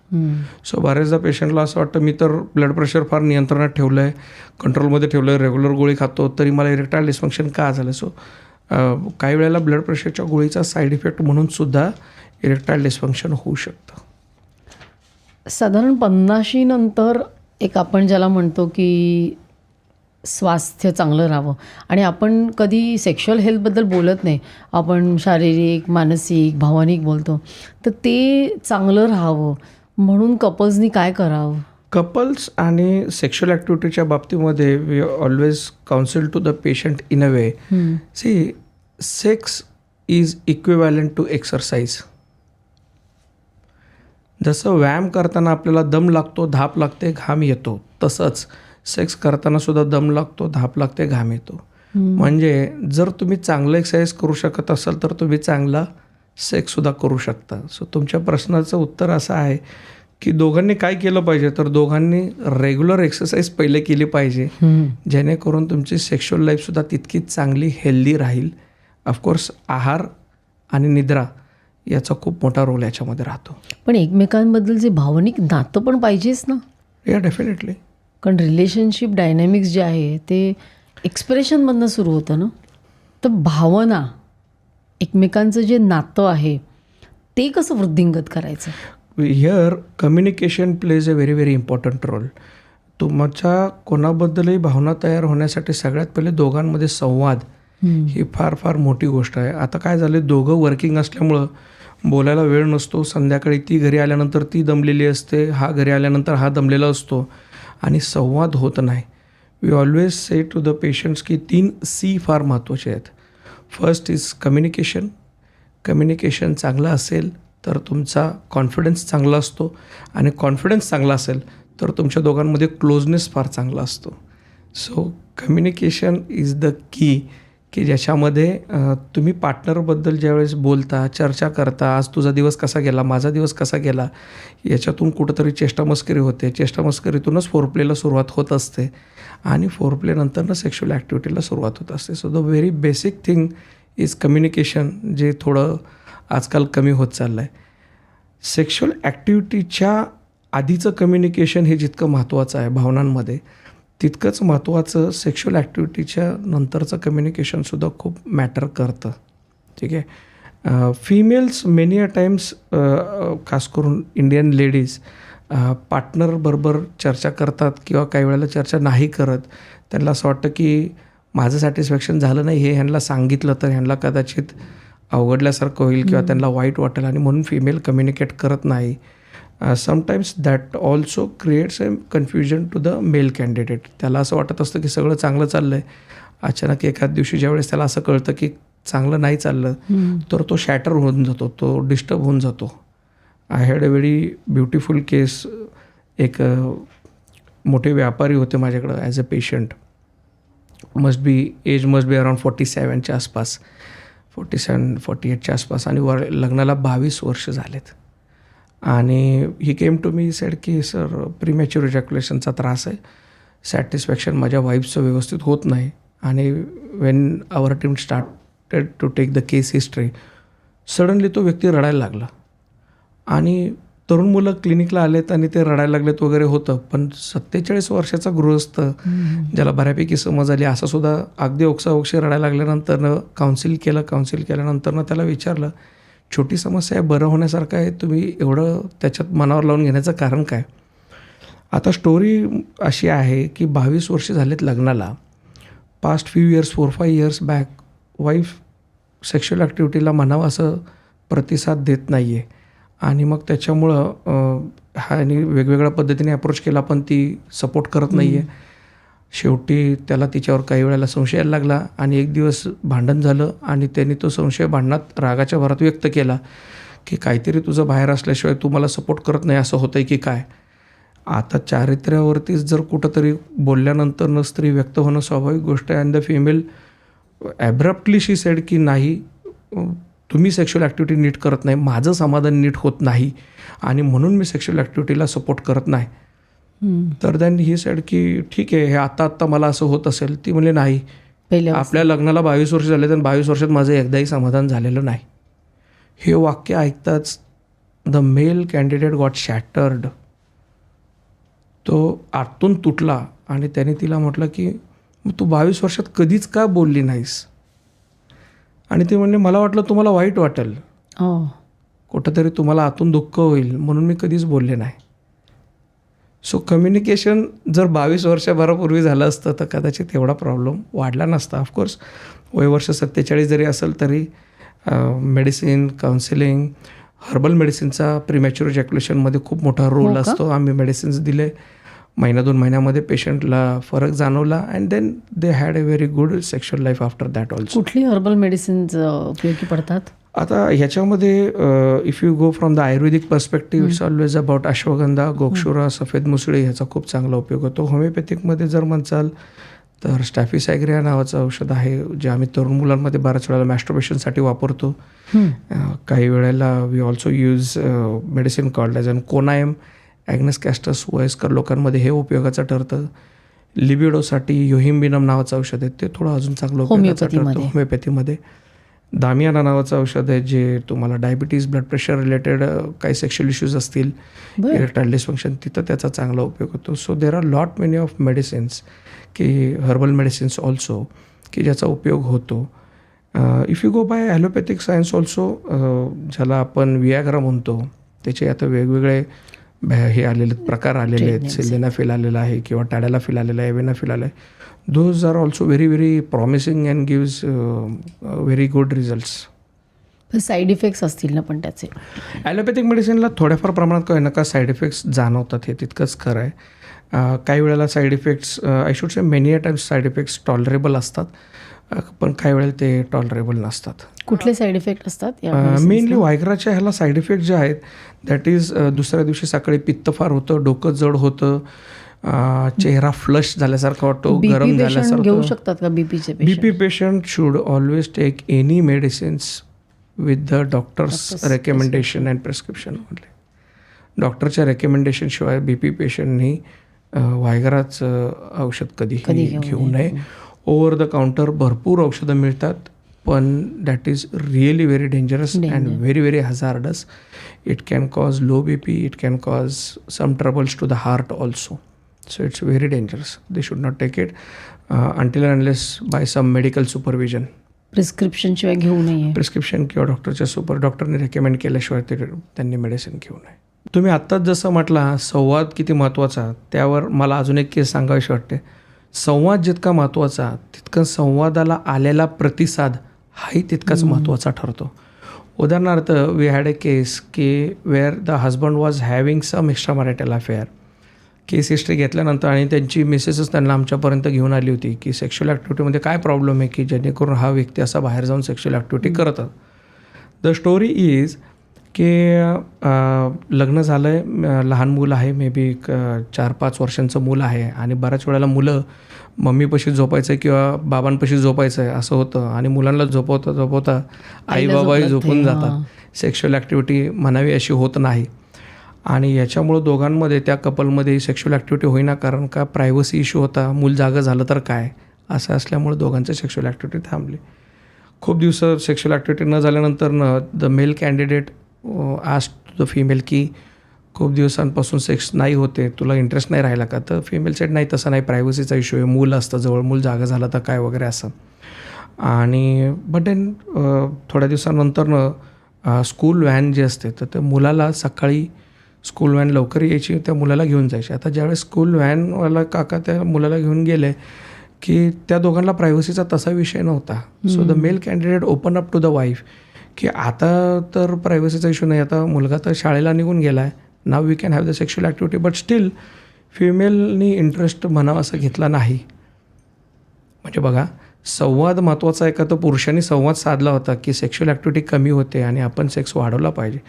सो बऱ्याचदा पेशंटला असं वाटतं मी तर ब्लड प्रेशर फार नियंत्रणात ठेवलं आहे, कंट्रोलमध्ये ठेवलं आहे, रेग्युलर गोळी खातो, तरी मला इरेक्टाईल डिस्फंक्शन का झालं? सो काही वेळेला ब्लड प्रेशरच्या गोळीचा साईड इफेक्ट म्हणून सुद्धा इरेक्टाईल डिस्फंक्शन होऊ शकतं.
साधारण 50 नंतर एक आपण ज्याला म्हणतो की स्वास्थ्य चांगलं राहावं, आणि आपण कधी सेक्शुअल हेल्थबद्दल बोलत नाही, आपण शारीरिक, मानसिक, भावनिक बोलतो. तर ते चांगलं राहावं म्हणून कपल्सनी काय करावं?
कपल्स आणि सेक्शुअल ॲक्टिव्हिटीच्या बाबतीमध्ये we always counsel to the patient in a way, see sex is equivalent to exercise. जसं व्यायाम करताना आपल्याला दम लागतो, धाप लागते, घाम येतो, तसंच सेक्स करताना सुद्धा दम लागतो, धाप लागते, घाम येतो. म्हणजे जर तुम्ही चांगलं एक्सरसाइज करू शकत असाल तर तुम्ही चांगला सेक्ससुद्धा करू शकता. सो तुमच्या प्रश्नाचं उत्तर असं आहे की दोघांनी काय केलं पाहिजे, तर दोघांनी रेग्युलर एक्सरसाइज पहिले केली पाहिजे, जेणेकरून तुमची सेक्शुअल लाईफसुद्धा तितकीच चांगली हेल्दी राहील. ऑफकोर्स आहार आणि निद्रा याचा खूप मोठा रोल याच्यामध्ये राहतो.
पण एकमेकांबद्दल जे भावनिक नातं पण पाहिजेच ना.
या डेफिनेटली.
कारण रिलेशनशिप डायनॅमिक्स जे आहे ते एक्सप्रेशनमधनं सुरू होतं ना. तर भावना, एकमेकांचं जे नातं आहे ते कसं वृद्धिंगत करायचं?
Here communication plays a very very important role. तुमच्या कोणाबद्दलही भावना तयार होण्यासाठी सगळ्यात पहिले दोघांमध्ये संवाद ही फार फार मोठी गोष्ट आहे. आता काय झालं, दोघं वर्किंग असल्यामुळं बोलायला वेळ नसतो. संध्याकाळी ती घरी आल्यानंतर ती दमलेली असते, हा घरी आल्यानंतर हा दमलेला असतो आणि संवाद होत नाही. We always say to the patients की 3 C फार महत्त्वाचे आहेत. First is communication. कम्युनिकेशन चांगलं असेल तर तुमचा कॉन्फिडन्स चांगला असतो आणि कॉन्फिडन्स चांगला असेल तर तुमच्या दोघांमध्ये क्लोजनेस फार चांगला असतो. So communication is the key ज्याच्यामध्ये तुम्ही पार्टनरबद्दल ज्यावेळेस बोलता, चर्चा करता, आज तुझा दिवस कसा गेला, माझा दिवस कसा गेला, याच्यातून कुठंतरी चेष्टामस्करी होते. चेष्टामस्करीतूनच फोरप्लेला सुरुवात होत असते आणि फोरप्लेनंतरनं सेक्शुअल ॲक्टिव्हिटीला सुरुवात होत असते. So the very basic thing is communication, जे थोडं आजकाल कमी होत चाललं आहे. सेक्शुअल ॲक्टिव्हिटीच्या आधीचं कम्युनिकेशन हे जितकं महत्त्वाचं आहे भावनांमध्ये, तितकंच महत्त्वाचं सेक्शुअल ॲक्टिव्हिटीच्या नंतरचं कम्युनिकेशनसुद्धा खूप मॅटर करतं. ठीक आहे. फिमेल्स मेनी अ टाईम्स, खास करून इंडियन लेडीज, पार्टनरबरोबर चर्चा करतात किंवा काही वेळेला चर्चा नाही करत. त्यांना असं वाटतं की माझं सॅटिस्फॅक्शन झालं नाही, हे ह्यांना सांगितलं तर ह्यांना कदाचित अवघडल्यासारखं होईल किंवा त्यांना वाईट वाटेल आणि म्हणून फिमेल कम्युनिकेट करत नाही. Sometimes that also creates a confusion to the male candidate. त्याला असं वाटत असतं की सगळं चांगलं चाललं आहे, अचानक एखाद दिवशी ज्यावेळेस त्याला असं कळतं की चांगलं नाही चाललं तर तो शॅटर होऊन जातो, तो डिस्टर्ब होऊन जातो. I had a very beautiful case. एक मोठे व्यापारी होते माझ्याकडं as a patient. Age must be around 47च्या आसपास, 47-48च्या आसपास, आणि लग्नाला 22 वर्ष झालेत. आणि he came to me said की सर प्रीमॅच्युअर इजॅक्युलेशनचा त्रास आहे, सॅटिस्फॅक्शन माझ्या वाईफचं व्यवस्थित होत नाही. आणि when our team started to take the case history, suddenly तो व्यक्ती रडायला लागला. आणि तरुण मुलं क्लिनिकला आलेत आणि ते रडायला लागलेत वगैरे होतं, पण 47 वर्षाचा गृहस्थ ज्याला बऱ्यापैकी समज आली असं सुद्धा अगदी ओक्साओक्षी रडायला लागल्यानंतर काउन्सिल केल्यानंतरनं त्याला विचारलं, छोटी समस्या आहे, बरं होण्यासारखं आहे, तुम्ही एवढं त्याच्यात मनावर लावून घेण्याचं कारण काय? आता स्टोरी अशी आहे की 22 वर्ष झालेत लग्नाला. Past few years, 4-5 years back, wife sexual ॲक्टिव्हिटीला म्हणावं असं प्रतिसाद देत नाही आहे. आणि मग त्याच्यामुळं ह्यानी वेगवेगळ्या पद्धतीने अप्रोच केला, पण ती सपोर्ट करत नाही आहे. शेवटी त्याला तिच्यावर काही वेळेला संशय यायला लागला आणि एक दिवस भांडण झालं आणि त्यांनी तो संशय भांडणात रागाच्या भरात व्यक्त केला की काहीतरी तुझं बाहेर असल्याशिवाय तू मला सपोर्ट करत नाही असं होतं आहे की काय. आता चारित्र्यावरतीच जर कुठंतरी बोलल्यानंतर स्त्री व्यक्त होणं स्वाभाविक गोष्ट आहे. And the female abruptly she said की नाही, तुम्ही सेक्शुअल ॲक्टिव्हिटी नीट करत नाही, माझं समाधान नीट होत नाही आणि म्हणून मी सेक्शुअल ॲक्टिव्हिटीला सपोर्ट करत नाही. तर दॅन ही सेड की ठीक आहे, हे आत्ता मला असं होत असेल. ती म्हणली नाही, आपल्या लग्नाला 22 वर्ष झाले तर 22 वर्षात माझं एकदाही समाधान झालेलं नाही. हे वाक्य ऐकताच the male candidate got shattered. तो आतून तुटला आणि त्याने तिला म्हटलं की तू 22 वर्षात कधीच का बोलली नाहीस. आणि ती म्हणली मला वाटलं तुम्हाला वाईट वाटेल, कुठंतरी तुम्हाला आतून दुःख होईल म्हणून मी कधीच बोलले नाही. सो कम्युनिकेशन जर 22 वर्षाभरापूर्वी झालं असतं तर कदाचित एवढा प्रॉब्लेम वाढला नसता. ऑफकोर्स वयवर्ष 47 जरी असेल तरी मेडिसिन, काउन्सिलिंग, हर्बल मेडिसिनचा प्रीमॅच्युअर इजॅक्युलेशनमध्ये खूप मोठा रोल असतो. आम्ही मेडिसिन्स दिले, 1-2 महिन्यामध्ये पेशंटला फरक जाणवला and then they had a very good sexual life after that also.
कुठली हर्बल मेडिसिन्स उपयोगी पडतात?
आता ह्याच्यामध्ये if you go from the Ayurvedic perspective it's always about ashwagandha, gokshura, safed musli ह्याचा खूप चांगला उपयोग होतो. होमिओपॅथिकमध्ये जर म्हणसाल तर स्टॅफिसॅग्रिया नावाचं औषध आहे जे आम्ही तरुण मुलांमध्ये बऱ्याच वेळेला मॅस्टरबेशनसाठी वापरतो. काही वेळेला we also use medicine called as an conium agnus castus. वयस्कर लोकांमध्ये हे उपयोगाचं ठरतं. लिबिडोसाठी योहिम्बिनम नावाचं औषध आहे, ते थोडं अजून चांगलं उपयोगाचं ठरतं होमिओपॅथीमध्ये. दामियाना नावाचं औषध आहे जे तुम्हाला डायबिटीज, ब्लड प्रेशर रिलेटेड काही सेक्शुअल इश्यूज असतील, इरेक्टाईल डिस्फंक्शन, तिथं त्याचा चांगला उपयोग होतो. So there are lot many of medicines की हर्बल मेडिसिन्स ऑल्सो की ज्याचा उपयोग होतो. If you go by allopathic science also, ज्याला आपण वियाग्रा म्हणतो, त्याचे आता वेगवेगळे हे आलेले प्रकार आलेले आहेत. सिलेनाफिल आलेला आहे किंवा टॅडॅलाफिल आलेला आहे, एवेनाफिल आलं आहे. Those are also very very promising and gives very good results.
Side effects असतील ना पण त्याचे?
ॲलोपॅथिक मेडिसिनला थोड्याफार प्रमाणात काही नका साईड इफेक्ट्स जाणवतात, हे तितकंच खरं आहे. काही वेळेला side effects, I should say many a times side effects tolerable असतात, पण काही वेळेला ते टॉलरेबल नसतात.
कुठले साईड इफेक्ट असतात?
मेनली वायग्राच्या ह्याला साईड इफेक्ट जे आहेत दॅट इज दुसऱ्या दिवशी सकाळी पित्त फार होतं, डोकं जड होतं, चेहरा फ्लश झाल्यासारखा वाटतो, गरम झाल्यासारखं.
घेऊ शकतात का बीपीचे?
BP patient should always take any medicines with the doctor's recommendation and prescription only. डॉक्टरच्या रेकमेंडेशनशिवाय बीपी पेशंटनी वायग्राचं औषध कधीही घेऊ नये. ओव्हर द काउंटर भरपूर औषधं मिळतात, पण that is really very dangerous and very very hazardous. It can cause low BP, it can cause some troubles to the heart also. So it's very dangerous. They should not take it until unless by some medical supervision.
प्रिस्क्रिप्शनशिवाय घेऊ नये.
Prescription किंवा डॉक्टरने recommend केल्याशिवाय त्यांनी medicine घेऊ नये. तुम्ही आत्ताच जसं म्हटला संवाद किती महत्त्वाचा, त्यावर मला अजून एक केस सांगावीशी वाटते. संवाद जितका महत्त्वाचा तितकं संवादाला आलेला प्रतिसाद हाही तितकाच महत्त्वाचा ठरतो. उदाहरणार्थ वी हॅड अ केस की where the husband was having some extra marital affair. Case history घेतल्यानंतर आणि त्यांची मिसेसच त्यांना आमच्यापर्यंत घेऊन आली होती की सेक्शुअल ॲक्टिव्हिटीमध्ये काय प्रॉब्लेम आहे की जेणेकरून हा व्यक्ती असा बाहेर जाऊन सेक्शुअल ॲक्टिव्हिटी करतात. द स्टोरी इज की लग्न झालं आहे, लहान मुलं आहे, मे बी 4-5 वर्षांचं मुलं आहे आणि बऱ्याच वेळेला मुलं मम्मीपाशी झोपायचं आहे किंवा बाबांपाशी झोपायचं आहे असं होतं आणि मुलांना झोपवता आई बाबाही झोपून जातात. सेक्शुअल ॲक्टिव्हिटी म्हणावी अशी होत नाही आणि याच्यामुळं दोघांमध्ये, त्या कपलमध्ये सेक्शुअल ॲक्टिव्हिटी होईना, कारण का प्रायव्हसी इश्यू होता, मूल जागं झालं तर काय, असं असल्यामुळं दोघांचं सेक्शुअल ॲक्टिव्हिटी थांबली. खूप दिवस सेक्शुअल ॲक्टिव्हिटी न झाल्यानंतर the male candidate asked to the female की खूप दिवसांपासून सेक्स नाही होते, तुला इंटरेस्ट नाही राहिला का? तर फिमेल सेड नाही, तसं नाही, प्रायव्हसीचा इश्यू आहे, मूल असतं जवळ, मूल जागा झालं तर काय वगैरे असं. आणि बट देन थोड्या दिवसानंतर स्कूल व्हॅन जी असते तर त्या मुलाला सकाळी स्कूल व्हॅन लवकर यायची, त्या मुलाला घेऊन जायची. आता ज्यावेळेस स्कूल व्हॅनवाला काका त्या मुलाला घेऊन गेले की त्या दोघांना प्रायव्हसीचा तसा विषय नव्हता. So the male candidate open up to the wife की आता तर प्रायव्हसीचा इश्यू नाही, आता मुलगा तर शाळेला निघून गेला आहे, now we can have the sexual activity. But still फिमेलनी इंटरेस्ट म्हणावा असं घेतला नाही. म्हणजे बघा, संवाद महत्त्वाचा आहे का, तर पुरुषांनी संवाद साधला होता की सेक्शुअल ॲक्टिव्हिटी कमी होते आणि आपण सेक्स वाढवला पाहिजे,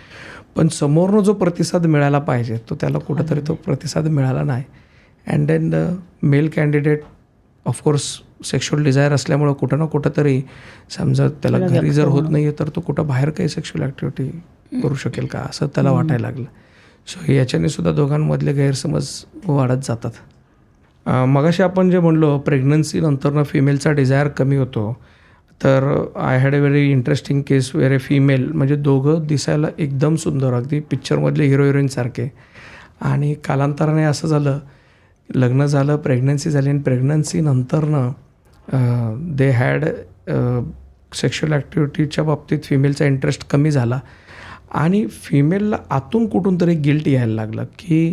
पण समोरनं जो प्रतिसाद मिळाला पाहिजे तो त्याला कुठंतरी तो प्रतिसाद मिळाला नाही. And then the male candidate of course sexual desire असल्यामुळं कुठं ना कुठं तरी समजा त्याला घरी जर होत नाही आहे तर तो कुठं बाहेर काही सेक्शुअल ॲक्टिव्हिटी करू शकेल का असं त्याला वाटायला लागलं. सो याच्याने सुद्धा दोघांमधले गैरसमज वाढत जातात. मगाशी आपण जे म्हणलो प्रेग्नन्सी नंतरनं फिमेलचा डिझायर कमी होतो, तर I had a very interesting case where a female, म्हणजे दोघं दिसायला एकदम सुंदर, अगदी पिक्चरमधले हिरो हिरोईनसारखे, आणि कालांतराने असं झालं लग्न झालं, प्रेग्नन्सी झाली, आणि प्रेग्नन्सी नंतरनं दे हॅड सेक्शुअल ॲक्टिव्हिटीच्या बाबतीत फिमेलचा इंटरेस्ट कमी झाला आणि फिमेलला आतून कुठून तरी गिल्ट यायला लागलं की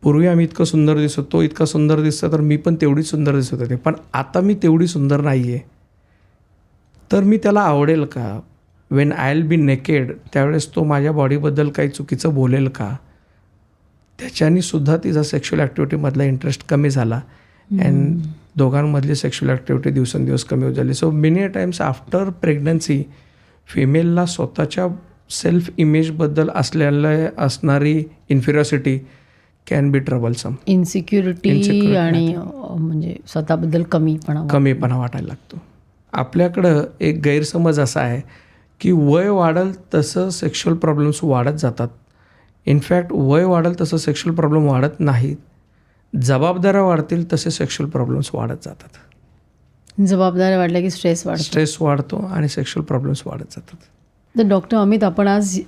पूर्वी आम्ही इतकं सुंदर दिसतो, तो इतका सुंदर दिसतो तर मी पण तेवढीच सुंदर दिसत होते, पण आता मी तेवढी सुंदर नाही आहे, तर मी त्याला आवडेल का? When I will be naked त्यावेळेस तो माझ्या बॉडीबद्दल काही चुकीचं बोलेल का? त्याच्याने सुद्धा तिचा सेक्शुअल ॲक्टिव्हिटीमधला इंटरेस्ट कमी झाला अँड दोघांमधली सेक्शुअल ॲक्टिव्हिटी दिवसेंदिवस कमी होत झाली. So many times after pregnancy फिमेलला स्वतःच्या सेल्फ इमेजबद्दल असणारी inferiority can be troublesome.
Insecurity आणि म्हणजे स्वतःबद्दल कमीपणा
वाटायला लागतो. आपल्याकडं एक गैरसमज असा आहे की वय वाढेल तसं सेक्शुअल प्रॉब्लेम्स वाढत जातात. इनफॅक्ट वय वाढेल तसं सेक्शुअल प्रॉब्लेम वाढत नाहीत. जबाबदाऱ्या वाढतील तसे सेक्शुअल प्रॉब्लेम्स वाढत जातात.
जबाबदाऱ्या वाढल्या की स्ट्रेस
वाढतो आणि सेक्शुअल प्रॉब्लेम्स वाढत जातात.
तर डॉक्टर अमित, आपण आज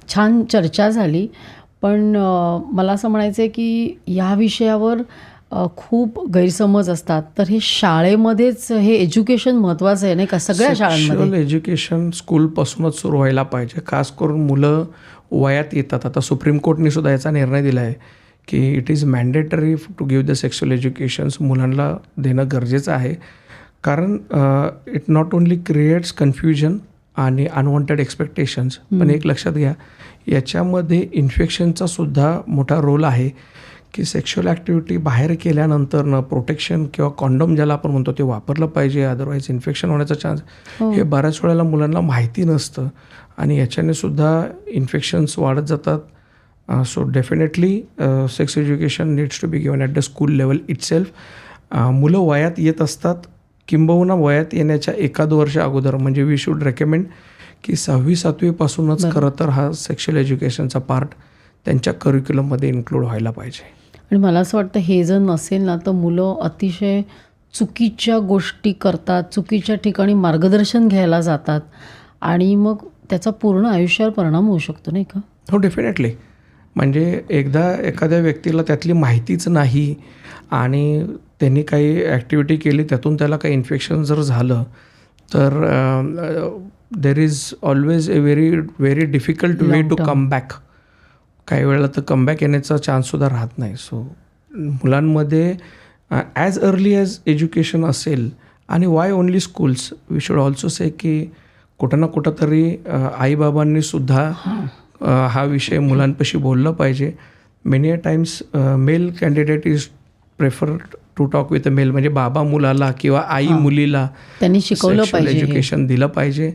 छान चर्चा झाली, पण मला असं म्हणायचं आहे की ह्या विषयावर खूप गैरसमज असतात, तर हे शाळेमध्येच हे एज्युकेशन महत्त्वाचं आहे नाही का? सगळ्या शाळांमध्ये
सेक्शुअल एज्युकेशन स्कूलपासूनच सुरू व्हायला पाहिजे. खास करून मुलं वयात येतात. आता सुप्रीम कोर्टने सुद्धा याचा निर्णय दिला आहे की it is mandatory to give the sexual educations. मुलांना देणं गरजेचं आहे, कारण it not only creates confusion आणि अनवॉन्टेड एक्सपेक्टेशन्स, पण एक लक्षात घ्या याच्यामध्ये इन्फेक्शनचा सुद्धा मोठा रोल आहे की सेक्शुअल ॲक्टिव्हिटी बाहेर केल्यानंतरनं प्रोटेक्शन किंवा कॉन्डोम ज्याला आपण म्हणतो ते वापरलं पाहिजे, अदरवाईज इन्फेक्शन होण्याचा चान्स हे बऱ्याच वेळेला मुलांना माहिती नसतं आणि याच्याने सुद्धा इन्फेक्शन्स वाढत जातात. So definitely sex education needs to be given at the school level itself. मुलं वयात येत असतात, किंबहुना वयात येण्याच्या 1-2 वर्ष अगोदर, म्हणजे वी शूड रेकमेंड की 6वी-7वीपासूनच खरं तर हा सेक्शुअल एज्युकेशनचा पार्ट त्यांच्या करिक्युलममध्ये इन्क्लूड व्हायला पाहिजे.
आणि मला असं वाटतं हे जर नसेल ना तर मुलं अतिशय चुकीच्या गोष्टी करतात, चुकीच्या ठिकाणी मार्गदर्शन घ्यायला जातात आणि मग त्याचा पूर्ण आयुष्यावर परिणाम होऊ शकतो नाही का?
हो, डेफिनेटली. म्हणजे एकदा एखाद्या व्यक्तीला त्यातली माहितीच नाही आणि त्यांनी काही ॲक्टिव्हिटी केली त्यातून त्याला काही इन्फेक्शन जर झालं तर there is always a very difficult way to come back. काही वेळेला तर कमबॅक येण्याचा चान्ससुद्धा राहत नाही. सो मुलांमध्ये ॲज अर्ली ॲज एज्युकेशन असेल, आणि why only schools, we should also say की कुठं ना कुठं तरी आईबाबांनी सुद्धा हा विषय मुलांपाशी बोललं पाहिजे. Many a times male candidate is prefer to talk with a male, म्हणजे बाबा मुलाला किंवा आई मुलीला
त्यांनी शिकवलं पाहिजे,
एज्युकेशन दिलं पाहिजे.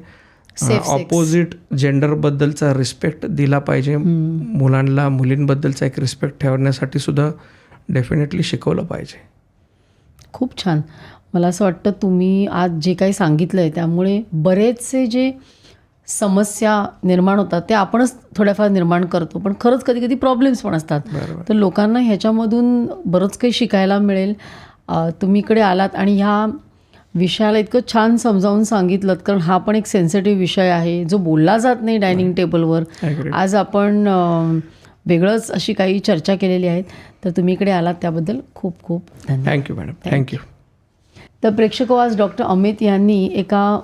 ऑपोजिट जेंडरबद्दलचा रिस्पेक्ट दिला पाहिजे. मुलांना मुलींबद्दलचा एक रिस्पेक्ट ठेवण्यासाठी सुद्धा डेफिनेटली शिकवलं पाहिजे.
खूप छान. मला असं वाटतं तुम्ही आज जे काही सांगितलं आहे त्यामुळे बरेचसे जे समस्या निर्माण होतात ते आपणच थोड्याफार निर्माण करतो, पण खरंच कधी कधी प्रॉब्लेम्स पण असतात. तर लोकांना ह्याच्यामधून बरंच काही शिकायला मिळेल. तुम्ही इकडे आलात आणि ह्या विषयाला इतकं छान समजावून सांगितलं, कारण हा पण एक सेन्सिटिव्ह विषय आहे जो बोलला जात नाही डायनिंग टेबलवर. आज आपण वेगळंच अशी काही चर्चा केलेली आहे, तर तुम्ही इकडे आलात त्याबद्दल खूप खूप धन्यवाद.
Thank you madam. थँक्यू.
तर प्रेक्षक, आज डॉक्टर अमित यांनी एका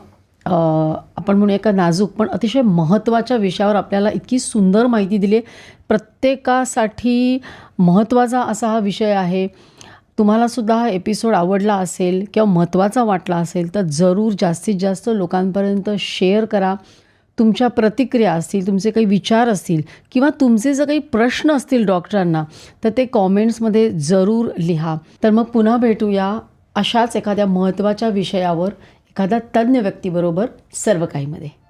आपण म्हणू एका नाजूक पण अतिशय महत्त्वाच्या विषयावर आपल्याला इतकी सुंदर माहिती दिली. प्रत्येकासाठी महत्त्वाचा असा हा विषय आहे. तुम्हालासुद्धा हा एपिसोड आवडला असेल किंवा महत्त्वाचा वाटला असेल तर जरूर जास्तीत जास्त लोकांपर्यंत शेअर करा. तुमच्या प्रतिक्रिया असतील, तुमचे काही विचार असतील किंवा तुमचे जर काही प्रश्न असतील डॉक्टरांना तर ते कॉमेंट्समध्ये जरूर लिहा. तर मग पुन्हा भेटूया अशाच एखाद्या महत्त्वाच्या विषयावर एखाद्या तज्ज्ञ व्यक्तीबरोबर सर्व काहीमध्ये.